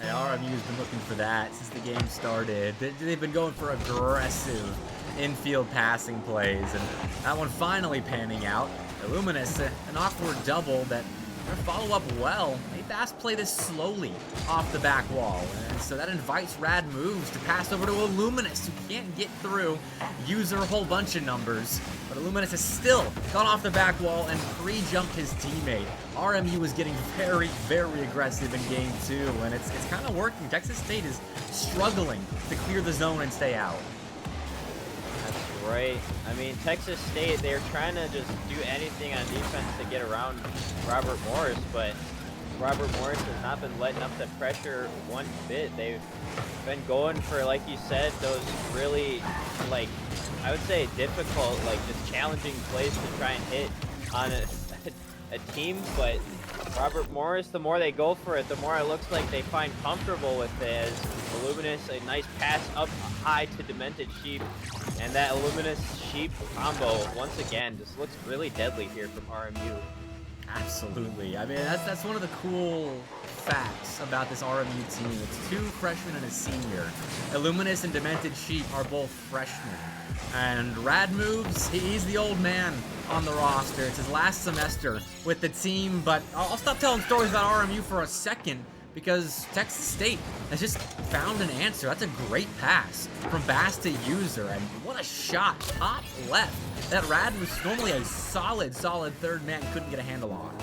And RMU's been looking for that since the game started. They've been going for aggressive infield passing plays, and that one finally panning out. Luminous, an awkward double that gonna follow up well. They fast play this slowly off the back wall, and so that invites Rad moves to pass over to Illuminous, who can't get through. User a whole bunch of numbers, but Illuminous has still gone off the back wall and pre-jumped his teammate. RMU is getting very, very aggressive in game 2, and it's kind of working. Texas State is struggling to clear the zone and stay out. Right. I mean, Texas State, they're trying to just do anything on defense to get around Robert Morris, but Robert Morris has not been letting up the pressure one bit. They've been going for, like you said, those really, like, I would say difficult, like, just challenging plays to try and hit on a team, but Robert Morris, the more they go for it, the more it looks like they find comfortable with it. As Illuminous, a nice pass up high to Demented Sheep, and that Illuminous Sheep combo, once again, just looks really deadly here from RMU. Absolutely. I mean, that's one of the cool facts about this RMU team. It's 2 freshmen and a senior. Illuminous and Demented Sheep are both freshmen. And Rad Moves, he's the old man on the roster. It's his last semester with the team, but I'll stop telling stories about RMU for a second because Texas State has just found an answer. That's a great pass from Bass to User, and what a shot, top left. That Rad was normally a solid third man, couldn't get a handle on.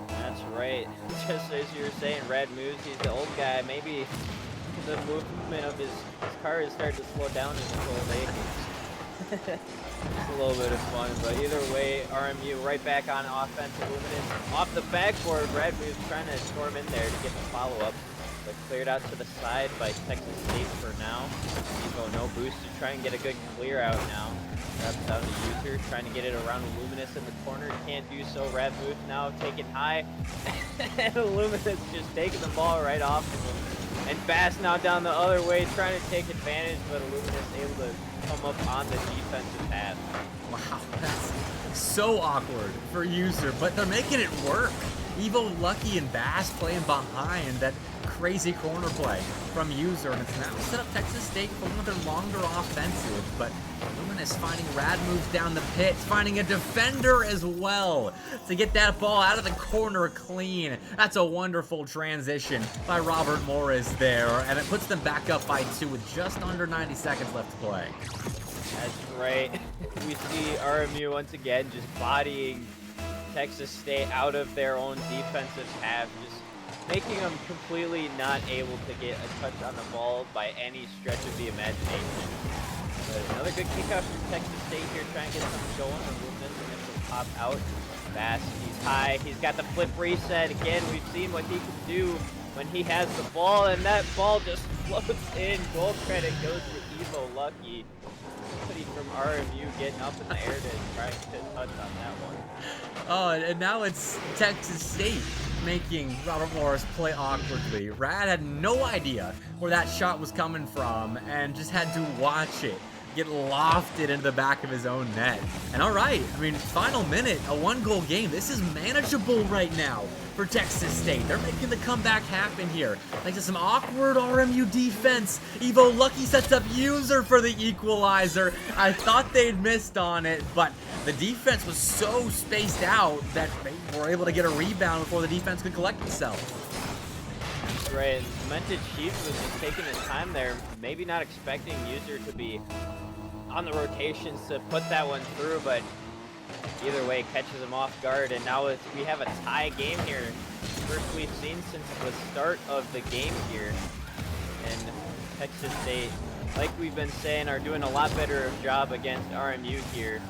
That's right. Just as you were saying, Rad moves, he's the old guy. Maybe the movement of his car is starting to slow down in his old age. It's a little bit of fun, but either way, RMU right back on offense. Illuminous off the backboard. Rad moves trying to storm in there to get the follow-up, but cleared out to the side by Texas State for now. Evo no boost to try and get a good clear out now. Grabs down the User, trying to get it around Illuminous in the corner. Can't do so. Rad move now taken high. And Illuminous just taking the ball right off of him. And Bass now down the other way, trying to take advantage, but Illuminous able to come up on the defensive pass. Wow, that's so awkward for User, but they're making it work. Evo Lucky and Bass playing behind that crazy corner play from User, and it's now set up Texas State for one of their longer offensive, but Luminous finding Rad moves down the pitch, finding a defender as well to get that ball out of the corner clean. That's a wonderful transition by Robert Morris there, and it puts them back up by 2 with just under 90 seconds left to play. That's right. We see RMU once again just bodying Texas State out of their own defensive half, just making them completely not able to get a touch on the ball by any stretch of the imagination. But another good kick out from Texas State here, trying to get something going. Luminous will pop out. Bass, he's high. He's got the flip reset. Again, we've seen what he can do when he has the ball, and that ball just floats in. Goal credit goes to Evo Lucky. Somebody from RMU getting up in the air to try to touch on that one. Oh, and now it's Texas State making Robert Morris play awkwardly. Rad had no idea where that shot was coming from and just had to watch it get lofted into the back of his own net. And all right, I mean, final minute, a 1-goal game. This is manageable right now for Texas State. They're making the comeback happen here. Thanks to some awkward RMU defense. Evo Lucky sets up User for the equalizer. I thought they'd missed on it, but the defense was so spaced out that they were able to get a rebound before the defense could collect itself. Right, Demented Chief was just taking his time there, maybe not expecting User to be on the rotations to put that one through, but either way catches him off guard, and now we have a tie game here. First we've seen since the start of the game here. And Texas State, like we've been saying, are doing a lot better job against RMU here.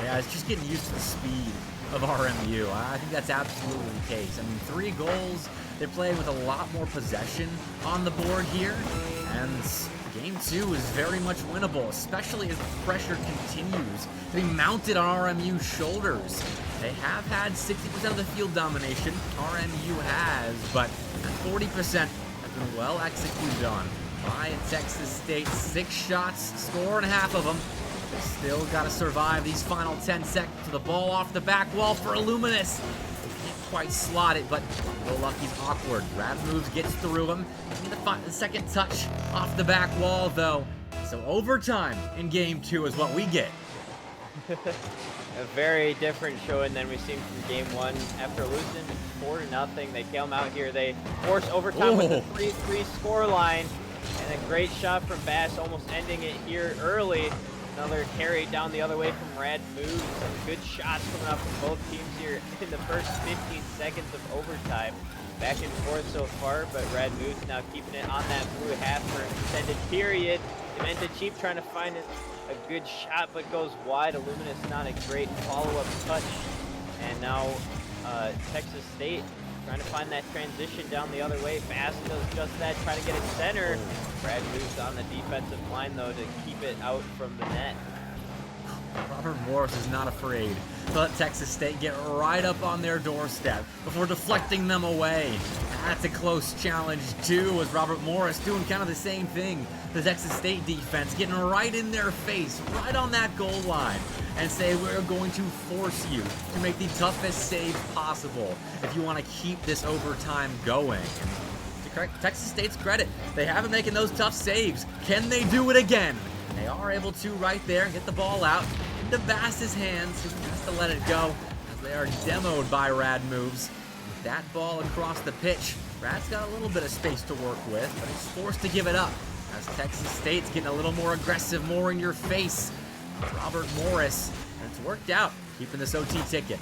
Yeah, it's just getting used to the speed of RMU. I think that's absolutely the case. I mean, 3 goals. They're playing with a lot more possession on the board here, and Game 2 is very much winnable, especially as the pressure continues to be mounted on RMU's shoulders. They have had 60% of the field domination, RMU has, but that 40% has been well executed on by Texas State. 6 shots, score and half of them. They still got to survive these final 10 seconds to the ball off the back wall for Illuminous. Quite slot it, but Evo Lucky's awkward. Rad moves, gets through him. The second touch off the back wall, though. So overtime in Game 2 is what we get. A very different showing than we've seen from Game 1. After losing 4-0, they come out here. They force overtime with a 3-3 score line. And a great shot from Bass, almost ending it here early. Another carry down the other way from Rad Moves. Some good shots coming up from both teams here in the first 15 seconds of overtime. Back and forth so far, but Rad Moves now keeping it on that blue half for an extended period. Demented Chief trying to find a good shot, but goes wide. Illuminous not a great follow-up touch. And now Texas State trying to find that transition down the other way. Bass does just that, trying to get it center. Brad moves on the defensive line, though, to keep it out from the net. Robert Morris is not afraid to let Texas State get right up on their doorstep before deflecting them away. That's a close challenge, too, as Robert Morris doing kind of the same thing. The Texas State defense getting right in their face, right on that goal line, and say, we're going to force you to make the toughest save possible if you want to keep this overtime going. And to Texas State's credit, they have been making those tough saves. Can they do it again? They are able to right there and get the ball out into Bass's hands. He has to let it go as they are demoed by Rad Moves. With that ball across the pitch, Rad's got a little bit of space to work with, but he's forced to give it up as Texas State's getting a little more aggressive, more in your face. Robert Morris, and it's worked out, keeping this OT ticket.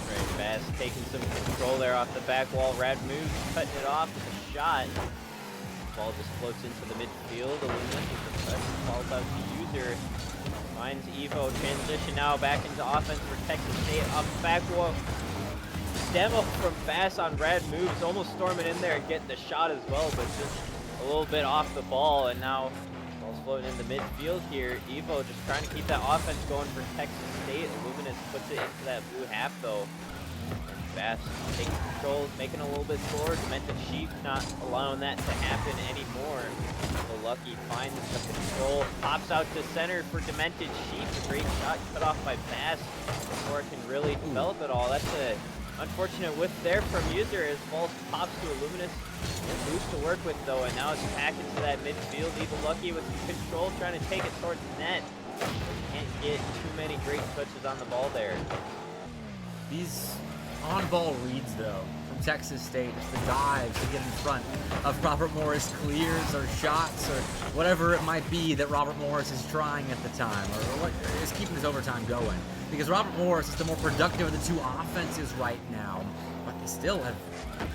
Right, Bass taking some control there off the back wall. Rad Moves cutting it off with a shot. Ball just floats into the midfield. Illuminous with the touch. Falls out to User. Finds Evo. Transition now back into offense for Texas State. Off the back wall. Demo from Bass on Rad Moves. Almost storming in there and getting the shot as well, but just a little bit off the ball. And now ball's floating in the midfield here. Evo just trying to keep that offense going for Texas State. Illuminous puts it into that blue half though. Bass taking control, making it a little bit slower. Demented Sheep not allowing that to happen anymore. So Lucky finds the control, pops out to center for Demented Sheep. A great shot cut off by Bass before it can really develop it all. That's a unfortunate whiff there from User as ball pops to Illuminous. Moves to work with though, and now it's back into that midfield. Evil Lucky with some control, trying to take it towards the net. Can't get too many great touches on the ball there. These on-ball reads, though, from Texas State, just the dives to get in front of Robert Morris clears or shots or whatever it might be that Robert Morris is trying at the time, or what is keeping his overtime going. Because Robert Morris is the more productive of the two offenses right now, but they still have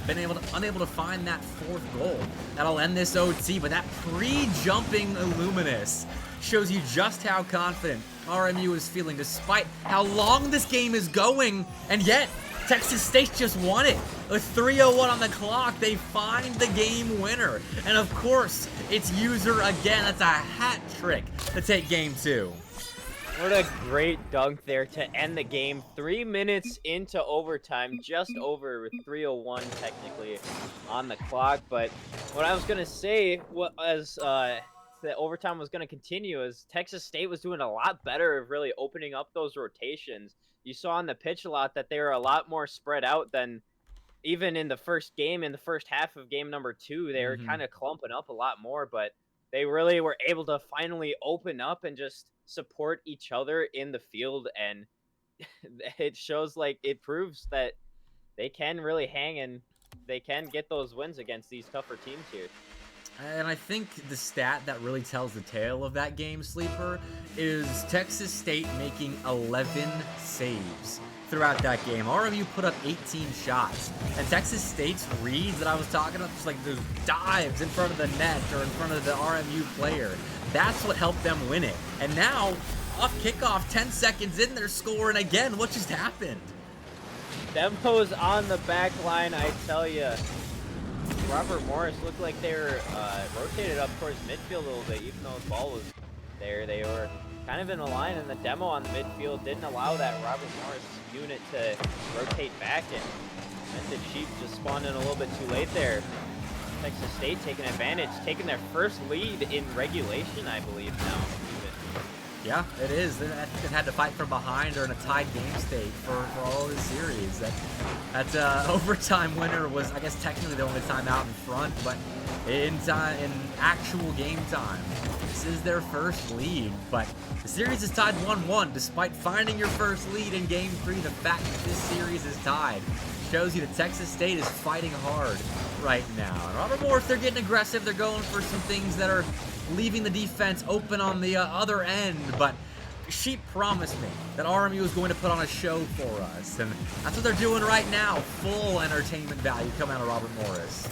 been unable to find that fourth goal. That'll end this OT, but that pre-jumping Illuminous shows you just how confident RMU is feeling despite how long this game is going, and yet Texas State just won it. With 3:01 on the clock, they find the game winner. And of course, it's User again. That's a hat trick to take game 2. What a great dunk there to end the game. 3 minutes into overtime, just over with 3:01 technically on the clock. But what I was going to say was the overtime was going to continue as Texas State was doing a lot better of really opening up those rotations. You saw on the pitch a lot that they were a lot more spread out than even in the first game. In the first half of game number 2, they were kind of clumping up a lot more, but they really were able to finally open up and just support each other in the field. And it shows, like, it proves that they can really hang and they can get those wins against these tougher teams here. And I think the stat that really tells the tale of that game, Sleeper, is Texas State making 11 saves throughout that game. RMU put up 18 shots. And Texas State's reads that I was talking about, just like those dives in front of the net or in front of the RMU player, that's what helped them win it. And now, off kickoff, 10 seconds in, they're scoring again. What just happened? Demos on the back line, I tell you. Robert Morris looked like they were rotated up towards midfield a little bit, even though the ball was there. They were kind of in a line, and the demo on the midfield didn't allow that Robert Morris unit to rotate back, and meant that Sheep just spawned in a little bit too late there. Texas State taking advantage, taking their first lead in regulation, I believe, now. Yeah, it is. They've had to fight from behind or in a tied game state for all of the series. That overtime winner was, I guess, technically the only time out in front, but in actual game time, this is their first lead. But the series is tied 1-1. Despite finding your first lead in game 3, the fact that this series is tied shows you that Texas State is fighting hard right now. And Robert Morris, they're getting aggressive. They're going for some things that are leaving the defense open on the other end, but Sheep promised me that RMU is going to put on a show for us, and that's what they're doing right now. Full entertainment value coming out of Robert Morris.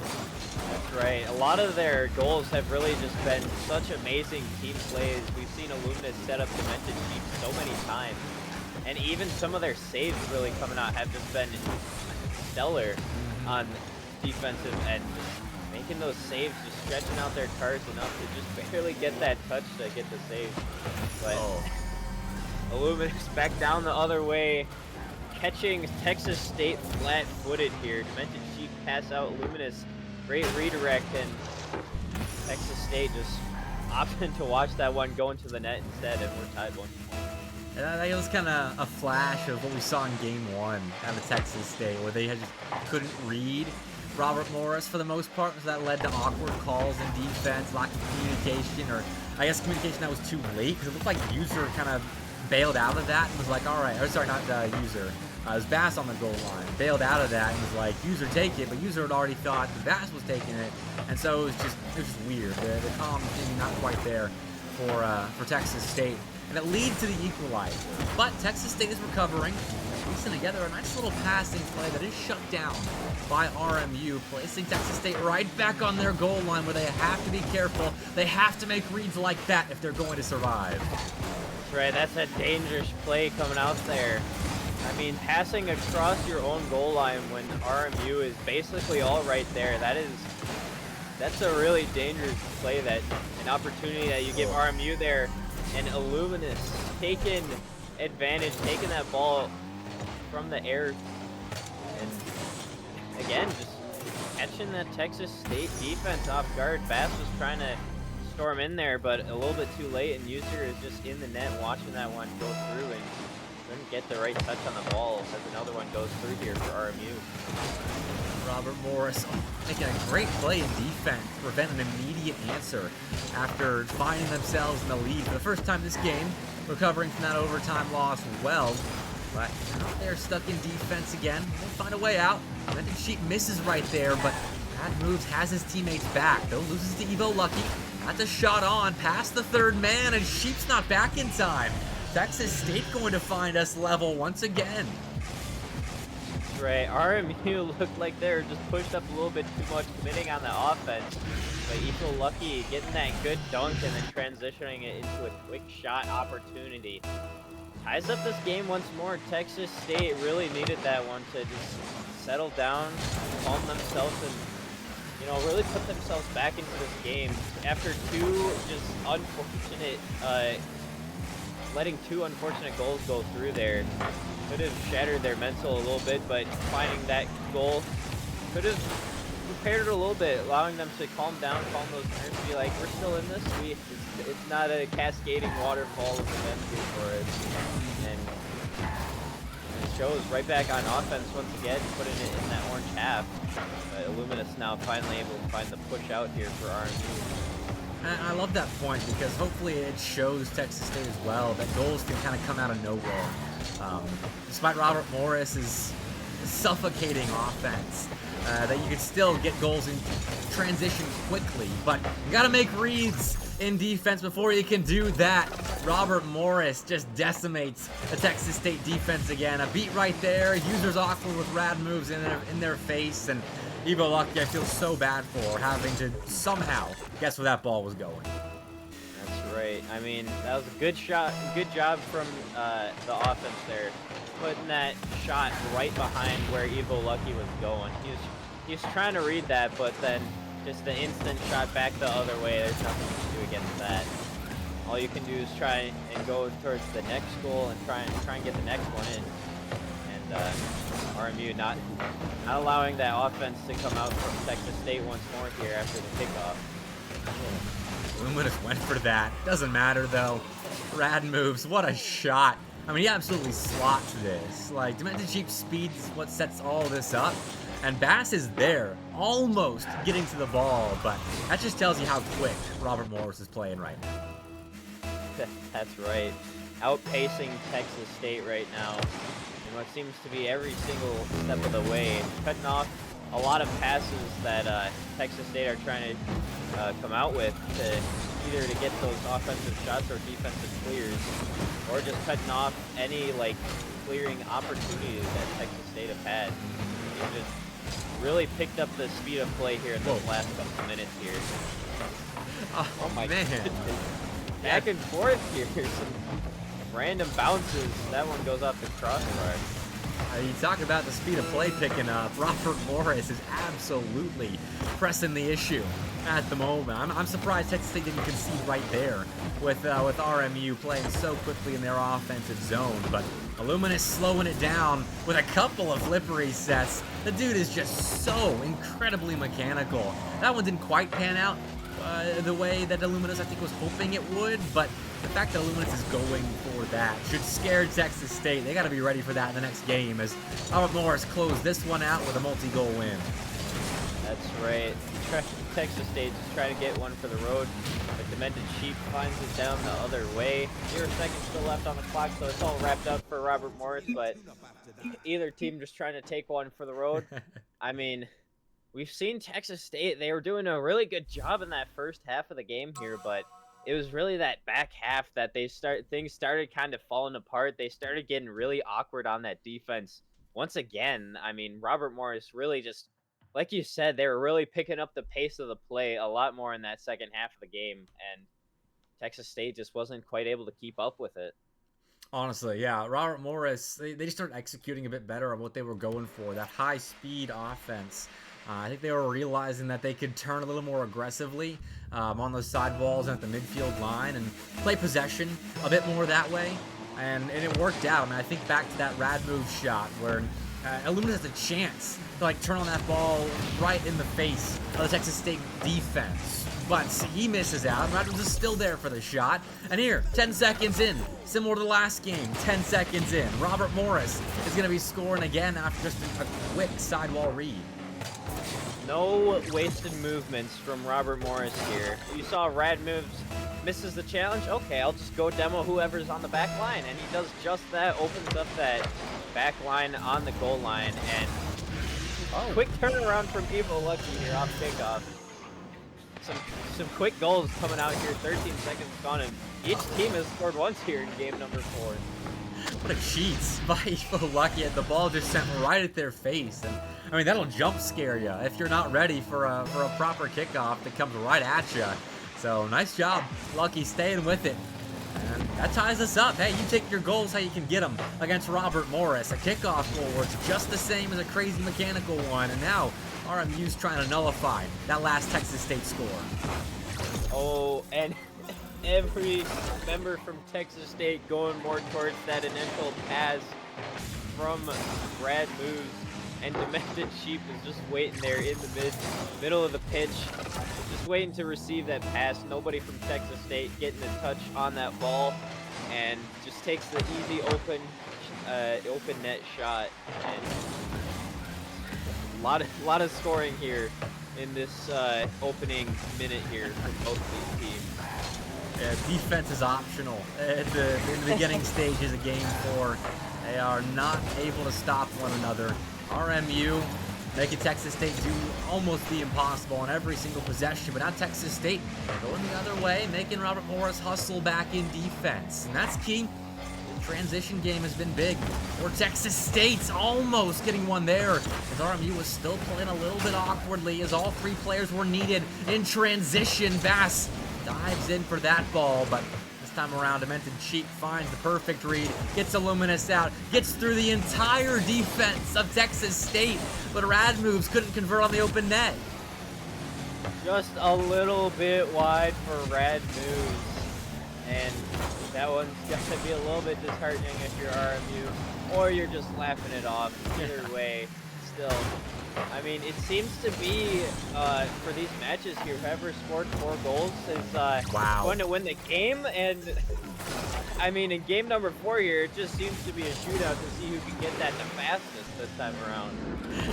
That's right. A lot of their goals have really just been such amazing team plays. We've seen Illuminous set up Demented Sheep so many times, and even some of their saves really coming out have just been stellar on defensive end. Making those saves, just stretching out their cars enough to just barely get that touch to get the save. But Illuminous back down the other way, catching Texas State flat-footed here. Demented Sheep pass out Illuminous, great redirect, and Texas State just opting to watch that one go into the net instead, and we're tied 1-1. And it was kind of a flash of what we saw in game 1 out of Texas State, where they just couldn't read Robert Morris for the most part, so that led to awkward calls in defense, lack of communication, or I guess communication that was too late, because it looked like User kind of bailed out of that and was like, all right, or sorry, not User, it was Bass on the goal line, bailed out of that and was like, User take it, but User had already thought that Bass was taking it, and so it was just weird. The calm maybe not quite there for Texas State, and it leads to the equalizer, but Texas State is recovering, piecing together a nice little passing play that is shut down by RMU, placing Texas State right back on their goal line where they have to be careful. They have to make reads like that if they're going to survive. That's right, that's a dangerous play coming out there. I mean, passing across your own goal line when RMU is basically all right there, that's a really dangerous play, that an opportunity that you give RMU there, and Illuminous taking advantage, taking that ball from the air, and again, just catching that Texas State defense off guard. Bass was trying to storm in there, but a little bit too late, and User is just in the net watching that one go through and couldn't get the right touch on the ball as another one goes through here for RMU. Robert Morris making a great play in defense to prevent an immediate answer after finding themselves in the lead for the first time this game, recovering from that overtime loss well. But now they're stuck in defense again. They find a way out. Demented Sheep misses right there, but Bad Moves has his teammates back. Though loses to Evo Lucky. That's a shot on past the third man, and Sheep's not back in time. Texas State going to find us level once again. Right, RMU looked like they were just pushed up a little bit too much, committing on the offense. But Evo Lucky getting that good dunk and then transitioning it into a quick shot opportunity. ties up this game once more. Texas State really needed that one to just settle down, calm themselves, and really put themselves back into this game after letting two unfortunate goals go through there. Could have shattered their mental a little bit, but finding that goal could have prepared it a little bit, allowing them to calm down, calm those nerves, be like, we're still in this. It's not a cascading waterfall of events here for us. And it shows right back on offense once again, putting it in that orange half. But Illuminous now finally able to find the push out here for RMU. I love that point because hopefully it shows Texas State as well that goals can kind of come out of nowhere. Despite Robert Morris's suffocating offense, that you could still get goals in transition quickly, but you gotta make reads in defense before you can do that. Robert Morris just decimates the Texas State defense again. A beat right there. Users awkward with rad moves in their face, and Evo Lucky I feel so bad for having to somehow guess where that ball was going. That's right. I mean, that was a good shot. Good job from the offense there, putting that shot right behind where Evo Lucky was going. He was trying to read that, but then just the instant shot back the other way. There's nothing you can do against that. All you can do is try and go towards the next goal and try and get the next one in. And RMU not allowing that offense to come out from Texas State once more here after the kickoff. Luminous went for that. Doesn't matter though. Rad moves. What a shot. I mean, he absolutely slots this. Like, Demented Cheap speed is what sets all this up. And Bass is there, almost getting to the ball, but that just tells you how quick Robert Morris is playing right now. That's right. Outpacing Texas State right now in what seems to be every single step of the way. Cutting off a lot of passes that Texas State are trying to come out with to either to get those offensive shots or defensive clears, or just cutting off any clearing opportunities that Texas State have had. They just really picked up the speed of play here in those last couple of minutes here. Oh my man. Goodness. Back and forth here. Some random bounces. That one goes off the crossbar. You talk about the speed of play picking up. Robert Morris is absolutely pressing the issue at the moment. I'm surprised Texas State didn't concede right there with RMU playing so quickly in their offensive zone. But Illuminous slowing it down with a couple of flip resets. The dude is just so incredibly mechanical. That one didn't quite pan out the way that Illuminous I think was hoping it would, but the fact that Illuminous is going for that should scare Texas State. They got to be ready for that in the next game as Robert Morris closed this one out with a multi-goal win. That's right. Texas State just trying to get one for the road. The Demented Sheep finds it down the other way. 0 seconds still left on the clock, so it's all wrapped up for Robert Morris, but either team just trying to take one for the road. I mean, we've seen Texas State. They were doing a really good job in that first half of the game here, but it was really that back half that things started kind of falling apart. They started getting really awkward on that defense. Once again, I mean, Robert Morris really just, like you said, they were really picking up the pace of the play a lot more in that second half of the game, and Texas State just wasn't quite able to keep up with it. Honestly, yeah. Robert Morris, they just started executing a bit better on what they were going for, that high-speed offense. I think they were realizing that they could turn a little more aggressively on those sidewalls and at the midfield line and play possession a bit more that way. And it worked out. I mean, I think back to that rad move shot where Illuminous has a chance to turn on that ball right in the face of the Texas State defense. But he misses out. Radwins is still there for the shot. And here, 10 seconds in, similar to the last game, 10 seconds in, Robert Morris is going to be scoring again after just a quick sidewall read. No wasted movements from Robert Morris here. You saw rad moves, misses the challenge. Okay, I'll just go demo whoever's on the back line. And he does just that, opens up that back line on the goal line. And quick turnaround from Evo Lucky here off kickoff. Some quick goals coming out here, 13 seconds gone, and each team has scored once here in game number 4. What a cheat by Evo Lucky, and the ball just sent right at their face. And I mean, that'll jump scare you if you're not ready for a proper kickoff that comes right at you. So nice job, Lucky, staying with it. And that ties us up. Hey, you take your goals how you can get them against Robert Morris. A kickoff goal works just the same as a crazy mechanical one, and now RMU's trying to nullify that last Texas State score. Oh, and every member from Texas State going more towards that initial pass from Brad Moose, and Demented Sheep is just waiting there in the middle of the pitch, just waiting to receive that pass. Nobody from Texas State getting a touch on that ball, and just takes the easy open net shot. And a lot of scoring here in this opening minute here for both of these teams. Yeah, defense is optional in the beginning stages of Game 4. They are not able to stop one another. RMU making Texas State do almost the impossible on every single possession, but now Texas State going the other way, making Robert Morris hustle back in defense, and that's key. The transition game has been big for Texas State, almost getting one there, as RMU was still playing a little bit awkwardly as all three players were needed in transition. Bass dives in for that ball, but this time around, Demented Sheep finds the perfect read, gets Illuminous out, gets through the entire defense of Texas State, but Rad Moves couldn't convert on the open net. Just a little bit wide for Rad Moves, and that one's gonna be a little bit disheartening if you're RMU, or you're just laughing it off. Either way, still. I mean, it seems to be, for these matches here, whoever scored 4 goals is going to win the game. And, I mean, in game number 4 here, it just seems to be a shootout to see who can get that the fastest this time around.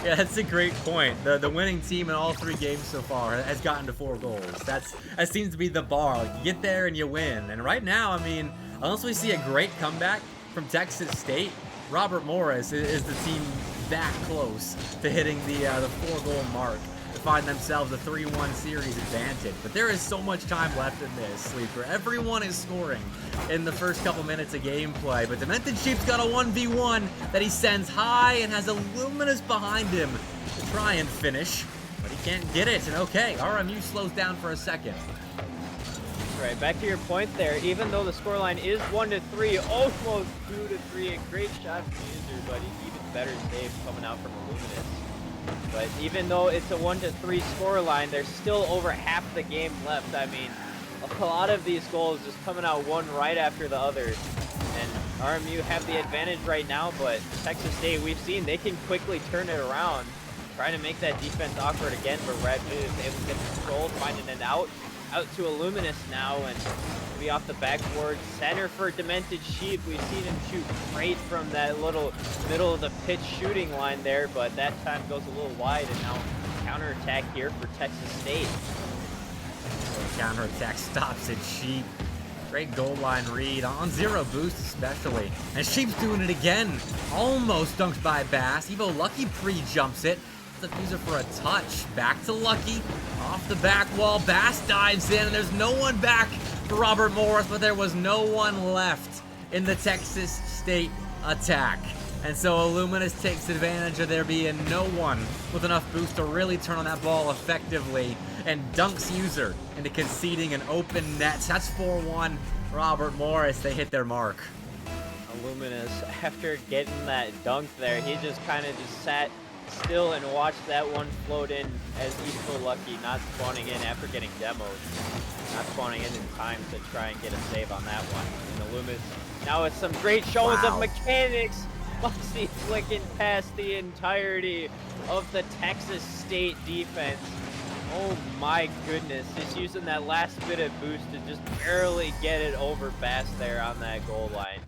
Yeah, that's a great point. The winning team in all 3 games so far has gotten to 4 goals. That seems to be the bar. Like, you get there and you win. And right now, I mean, unless we see a great comeback from Texas State, Robert Morris is the team that close to hitting the 4-goal mark to find themselves a 3-1 series advantage. But there is so much time left in this, Sleeper. Everyone is scoring in the first couple minutes of gameplay, but Demented Sheep's got a 1v1 that he sends high and has Illuminous behind him to try and finish, but he can't get it. And okay, RMU slows down for a second. Right, back to your point there, even though the scoreline is 1-3, almost 2-3, a great shot from the user, but even better save coming out from Illuminous. But even though it's a 1-3 scoreline, there's still over half the game left. I mean, a lot of these goals just coming out one right after the other. And RMU have the advantage right now, but Texas State, we've seen they can quickly turn it around, trying to make that defense awkward again, but Red is able to get the control, finding it out to Illuminous now, and be off the backboard. Center for Demented Sheep. We've seen him shoot great from that little middle of the pitch shooting line there, but that time goes a little wide, and now counterattack here for Texas State. Counterattack stops at Sheep. Great goal line read on 0 boost especially. And Sheep's doing it again. Almost dunked by Bass. Evo Lucky pre-jumps it. The user for a touch. Back to Lucky. Off the back wall. Bass dives in, and there's no one back for Robert Morris, but there was no one left in the Texas State attack. And so Illuminous takes advantage of there being no one with enough boost to really turn on that ball effectively, and dunks user into conceding an open net. That's 4-1. Robert Morris, they hit their mark. Illuminous, after getting that dunk there, he just kind of just sat still and watched that one float in as Evo Lucky not spawning in after getting demoed. Not spawning in time to try and get a save on that one. And Illuminous, now with some great showings of mechanics, Muxie flicking past the entirety of the Texas State defense. Oh my goodness, just using that last bit of boost to just barely get it over Bass there on that goal line.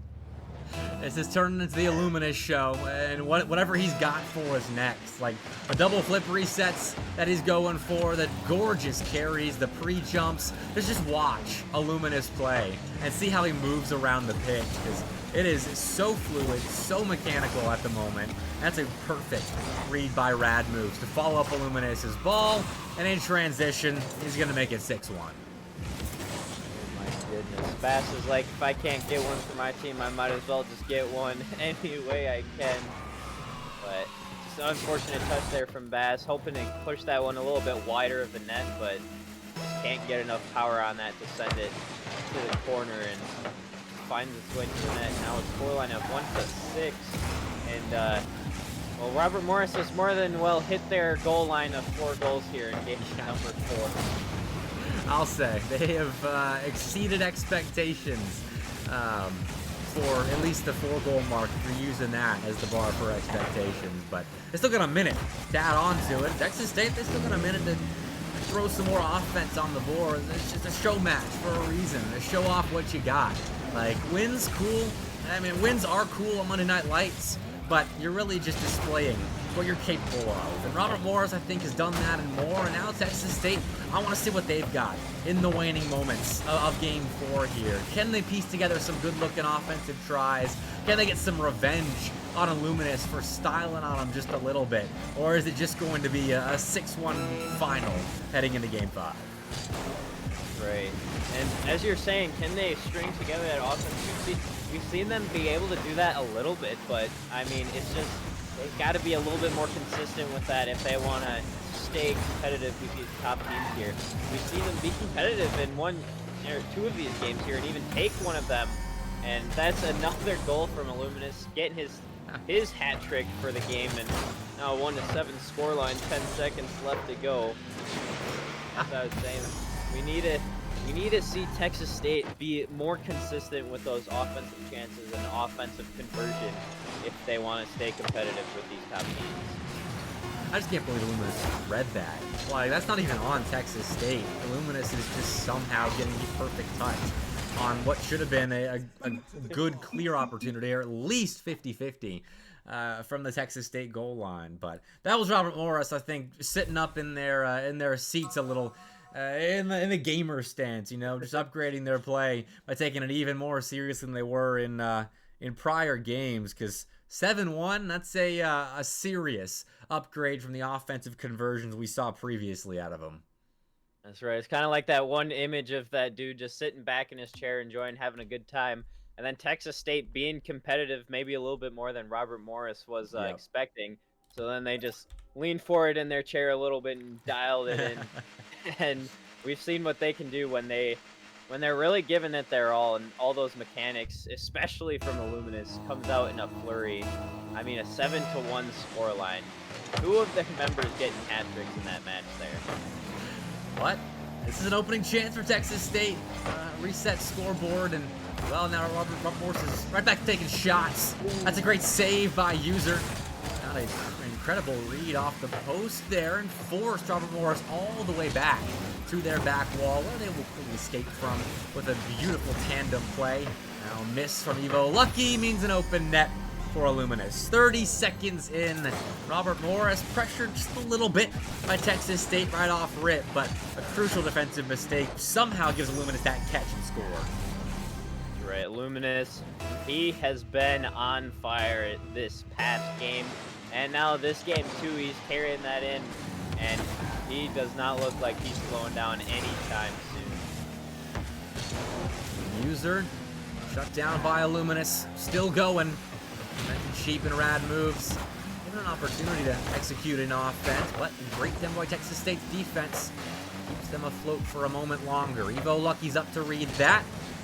This is turning into the Illuminous show, and whatever he's got for us next. Like, the double flip resets that he's going for, the gorgeous carries, the pre-jumps. Just watch Illuminous play and see how he moves around the pitch, because it is so fluid, so mechanical at the moment. That's a perfect read by Rad Moves to follow up Illuminous's ball, and in transition, he's going to make it 6-1. Goodness, Bass is like, if I can't get one for my team, I might as well just get one any way I can. But just an unfortunate touch there from Bass, hoping to push that one a little bit wider of the net, but just can't get enough power on that to send it to the corner. And finds its way to the net. Now a scoreline of 1-6. And, well, Robert Morris has more than well hit their goal line of 4 goals here in game number 4. I'll say they have exceeded expectations for at least the 4-goal mark, if you're using that as the bar for expectations. But they still got a minute to add on to it. Texas State, they still got a minute to throw some more offense on the board. It's just a show match for a reason, to show off what you got. Like, wins, cool. I mean, wins are cool on Monday Night Lights, but you're really just displaying what you're capable of. And Robert Morris, I think, has done that and more. And now Texas State, I want to see what they've got in the waning moments of Game 4 here. Can they piece together some good-looking offensive tries? Can they get some revenge on Illuminus for styling on them just a little bit? Or is it just going to be a 6-1 final heading into Game 5? Right. And as you're saying, can they string together that offense? We've seen them be able to do that a little bit, but, I mean, it's just, they've got to be a little bit more consistent with that if they want to stay competitive with these top teams here. We've seen them be competitive in 1 or 2 of these games here and even take one of them, and that's another goal from Illuminus, getting his hat trick for the game, and now a 1-7 scoreline, 10 seconds left to go. As I was saying, we need to see Texas State be more consistent with those offensive chances and offensive conversion if they want to stay competitive with these top teams. I just can't believe Illuminus read that. Like, that's not even on Texas State. Illuminus is just somehow getting the perfect touch on what should have been a good, clear opportunity, or at least 50-50 from the Texas State goal line. But that was Robert Morris, I think, sitting up in their seats a little, in the gamer stance, you know, just upgrading their play by taking it even more seriously than they were in prior games. Because 7-1, that's a serious upgrade from the offensive conversions we saw previously out of them. That's right. It's kind of like that one image of that dude just sitting back in his chair, enjoying, having a good time. And then Texas State being competitive, maybe a little bit more than Robert Morris was expecting. So then they just leaned forward in their chair a little bit and dialed it in. And we've seen what they can do when they're really giving it their all, and all those mechanics, especially from Illuminus, comes out in a flurry. I mean, a 7-1 scoreline. 2 of their members getting hat tricks in that match there. What? This is an opening chance for Texas State. Reset scoreboard, and, well, now Robert Morris is right back to taking shots. That's a great save by User. Got an incredible read off the post there and forced Robert Morris all the way back to their back wall, where they will quickly escape from with a beautiful tandem play. Now, miss from Evo Lucky means an open net for Illuminus. 30 seconds in, Robert Morris pressured just a little bit by Texas State right off rip, but a crucial defensive mistake somehow gives Illuminus that catch and score. Right, Illuminus, he has been on fire this past game, and now this game too, he's carrying that in, and he does not look like he's slowing down anytime soon. User shut down by Illuminus, still going. Cheap and rad moves. Given an opportunity to execute an offense, but great demo by Texas State's defense keeps them afloat for a moment longer. Evo Lucky's up to read that.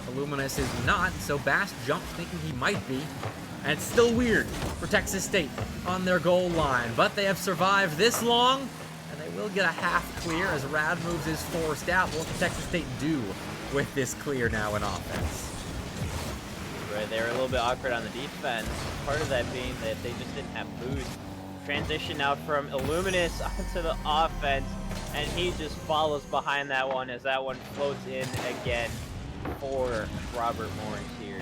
Illuminus is not, so Bass jumps thinking he might be. And it's still weird for Texas State on their goal line, but they have survived this long, and they will get a half clear as Rad moves is forced out. What can Texas State do with this clear now in offense? Right, they were a little bit awkward on the defense. Part of that being that they just didn't have boost. Transition out from Illuminus onto the offense, and he just follows behind that one as that one floats in again for Robert Morris here.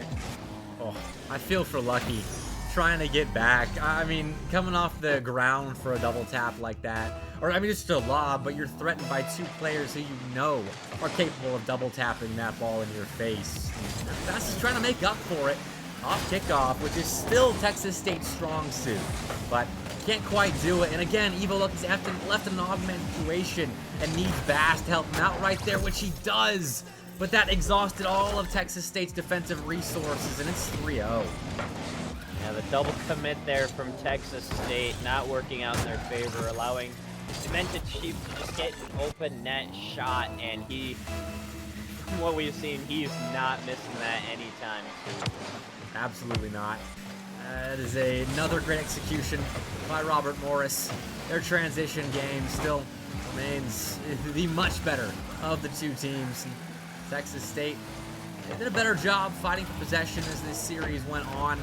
Oh, I feel for Lucky trying to get back. I mean, coming off the ground for a double tap like that, or I mean, it's just a lob, but you're threatened by 2 players who you know are capable of double tapping that ball in your face. Bass is trying to make up for it off kickoff, which is still Texas State's strong suit, but can't quite do it. And again, Evo Lucky's left in an augmented situation and needs Bass to help him out right there, which he does. But that exhausted all of Texas State's defensive resources, and it's 3-0. Yeah, the double commit there from Texas State not working out in their favor, allowing Demented Sheep to just get an open net shot, and he what we've seen, he's not missing that anytime soon. Absolutely not. That is another great execution by Robert Morris. Their transition game still remains the much better of the two teams. Texas State, they did a better job fighting for possession as this series went on.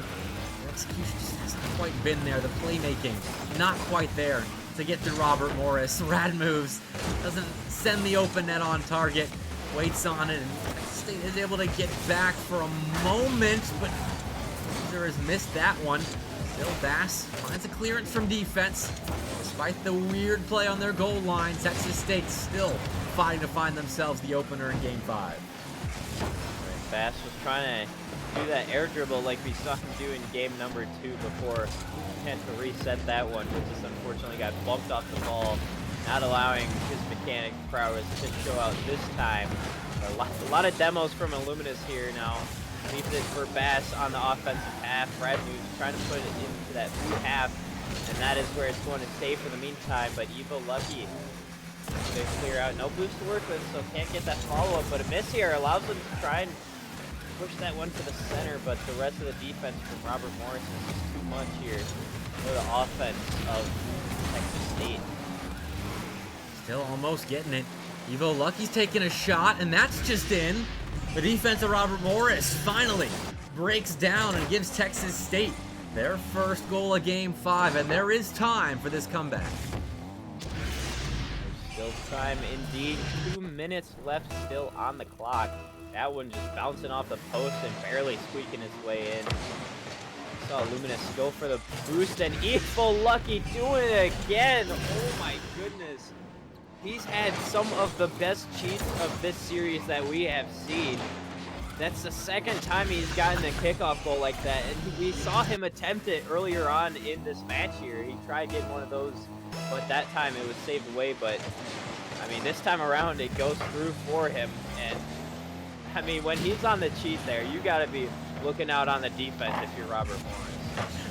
The execution just hasn't quite been there. The playmaking, not quite there to get through Robert Morris. Rad moves, doesn't send the open net on target, waits on it, and Texas State is able to get back for a moment, but Loser has missed that one. Still, Bass finds a clearance from defense. Despite the weird play on their goal line, Texas State still fighting to find themselves the opener in Game 5. Bass was trying to do that air dribble like we saw him do in game number 2 before he had to reset that one, which just unfortunately got bumped off the ball, not allowing his mechanic prowess to show out this time. A lot of demos from Illuminous here now. Leaves it for Bass on the offensive half. Brad News trying to put it into that blue half, and that is where it's going to stay for the meantime. But Evo Lucky to clear out. No boost to work with, so can't get that follow-up. But a miss here allows them to try and push that one to the center, but the rest of the defense from Robert Morris is just too much here for the offense of Texas State. Still almost getting it. Evo Lucky's taking a shot, and that's just in. The defense of Robert Morris finally breaks down and gives Texas State their first goal of Game 5, and there is time for this comeback. There's still time indeed. 2 minutes left still on the clock. That one just bouncing off the post and barely squeaking its way in. Saw Luminous go for the boost, and Evo Lucky doing it again. Oh my goodness. He's had some of the best cheats of this series that we have seen. That's the second time he's gotten a kickoff goal like that, and we saw him attempt it earlier on in this match here. He tried getting one of those, but that time it was saved away. But I mean, this time around it goes through for him, and I mean, when he's on the cheat there, you got to be looking out on the defense if you're Robert Morris.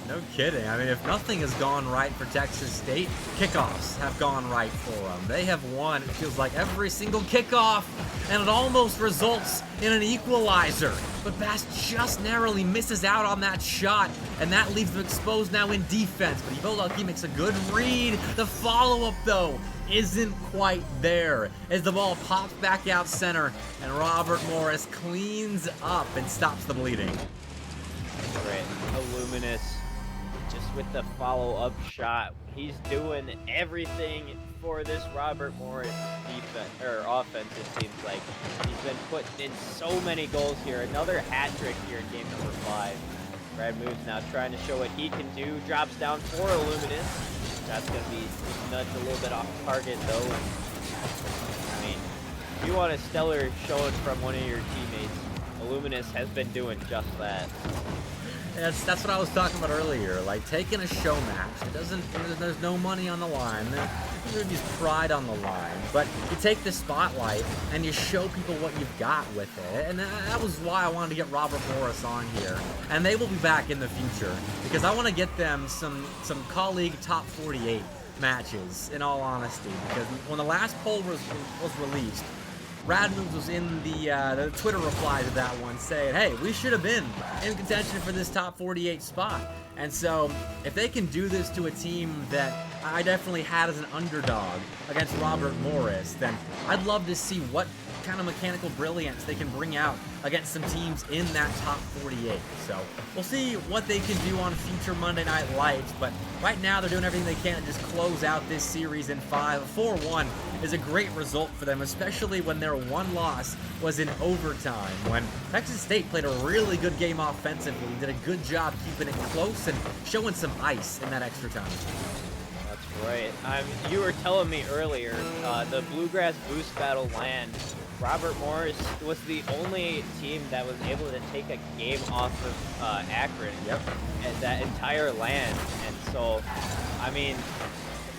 No kidding. I mean, if nothing has gone right for Texas State, kickoffs have gone right for them. They have won, it feels like, every single kickoff, and it almost results in an equalizer. But Bass just narrowly misses out on that shot, and that leaves them exposed now in defense. But Evo Lucky makes a good read. The follow-up, though, isn't quite there as the ball pops back out center, and Robert Morris cleans up and stops the bleeding. Great. Illuminous just with the follow-up shot. He's doing everything for this Robert Morris defense or offense, it seems like. He's been putting in so many goals here. Another hat trick here in game number 5. Brad moves now trying to show what he can do. Drops down for Illuminous. That's going to be nudged a little bit off target though. And, I mean, if you want a stellar showing from one of your teammates, Illuminous has been doing just that. That's what I was talking about earlier. Like, taking a show match, there's no money on the line. There's pride on the line. But you take the spotlight and you show people what you've got with it. And that was why I wanted to get Robert Morris on here. And they will be back in the future because I want to get them some colleague top 48 matches, in all honesty. Because when the last poll was released, Radmoves was in the Twitter reply to that one saying, hey, we should have been in contention for this top 48 spot. And so if they can do this to a team that I definitely had as an underdog against Robert Morris, then I'd love to see what kind of mechanical brilliance they can bring out against some teams in that top 48. So we'll see what they can do on future Monday Night Lights, but right now they're doing everything they can to just close out this series in 5. 4-1 is a great result for them, especially when their one loss was in overtime, when Texas State played a really good game offensively, did a good job keeping it close and showing some ice in that extra time. That's right. You were telling me earlier, the Bluegrass Boost Battle land, Robert Morris was the only team that was able to take a game off of Akron. Yep. At that entire land. And so, I mean,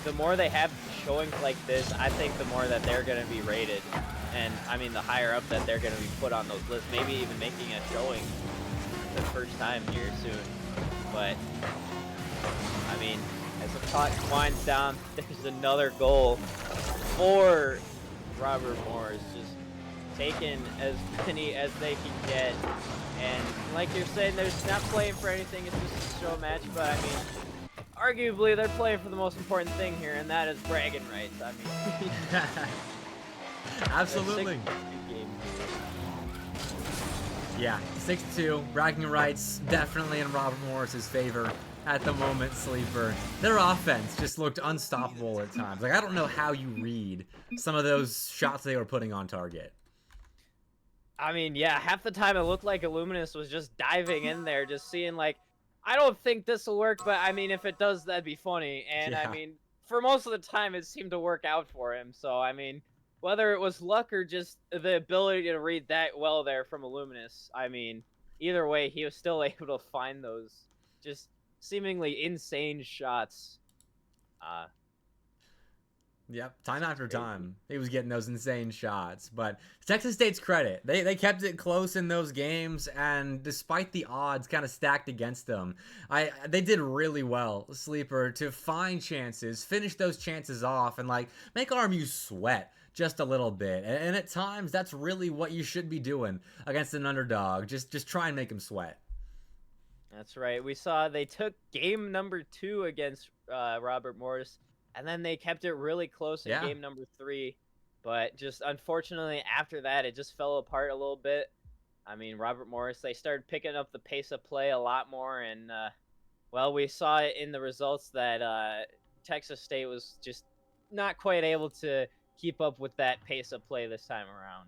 the more they have showings like this, I think the more that they're going to be rated. And, I mean, the higher up that they're going to be put on those lists, maybe even making a showing the first time here soon. But, I mean, as the clock winds down, there's another goal for Robert Morris. Just taking as many as they can get. And like you're saying, they're not playing for anything. It's just a show match. But I mean, arguably, they're playing for the most important thing here, and that is bragging rights. I mean, Absolutely. Yeah, 6-2, bragging rights definitely in Robert Morris's favor at the moment, Sleeper. Their offense just looked unstoppable at times. Like, I don't know how you read some of those shots they were putting on target. I mean, yeah, half the time it looked like Illuminous was just diving in there, just seeing like, I don't think this will work, but I mean, if it does, that'd be funny. And Yeah. I mean, for most of the time, it seemed to work out for him. So, I mean, whether it was luck or just the ability to read that well there from Illuminous, I mean, either way, he was still able to find those just seemingly insane shots. Yep, time after time, he was getting those insane shots. But to Texas State's credit, they kept it close in those games, and despite the odds kind of stacked against them, they did really well, Sleeper, to find chances, finish those chances off, and like make RMU sweat just a little bit. And at times, that's really what you should be doing against an underdog. Just try and make them sweat. That's right. We saw they took game number 2 against Robert Morris, and then they kept it really close in game number 3. But just unfortunately, after that, it just fell apart a little bit. I mean, Robert Morris, they started picking up the pace of play a lot more. And, well, we saw it in the results that Texas State was just not quite able to keep up with that pace of play this time around.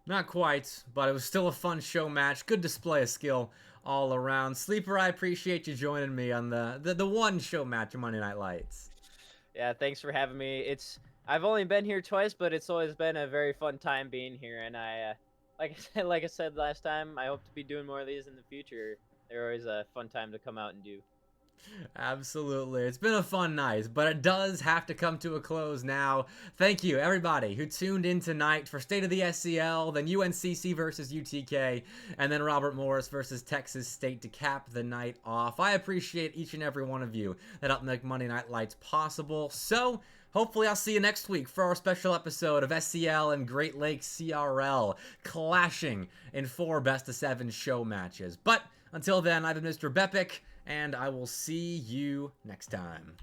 Not quite, but it was still a fun show match. Good display of skill all around. Sleeper, I appreciate you joining me on the one show match of Monday Night Lights. Yeah, thanks for having me. I've only been here twice, but it's always been a very fun time being here. And like I said last time, I hope to be doing more of these in the future. They're always a fun time to come out and do. Absolutely. It's been a fun night, but it does have to come to a close now. Thank you, everybody who tuned in tonight for State of the SCL, then UNCC versus UTK, and then Robert Morris versus Texas State to cap the night off. I appreciate each and every one of you that helped make Monday Night Lights possible. So, hopefully I'll see you next week for our special episode of SCL and Great Lakes CRL clashing in 4 best-of-7 show matches. But until then, I've been MrBepic, and I will see you next time.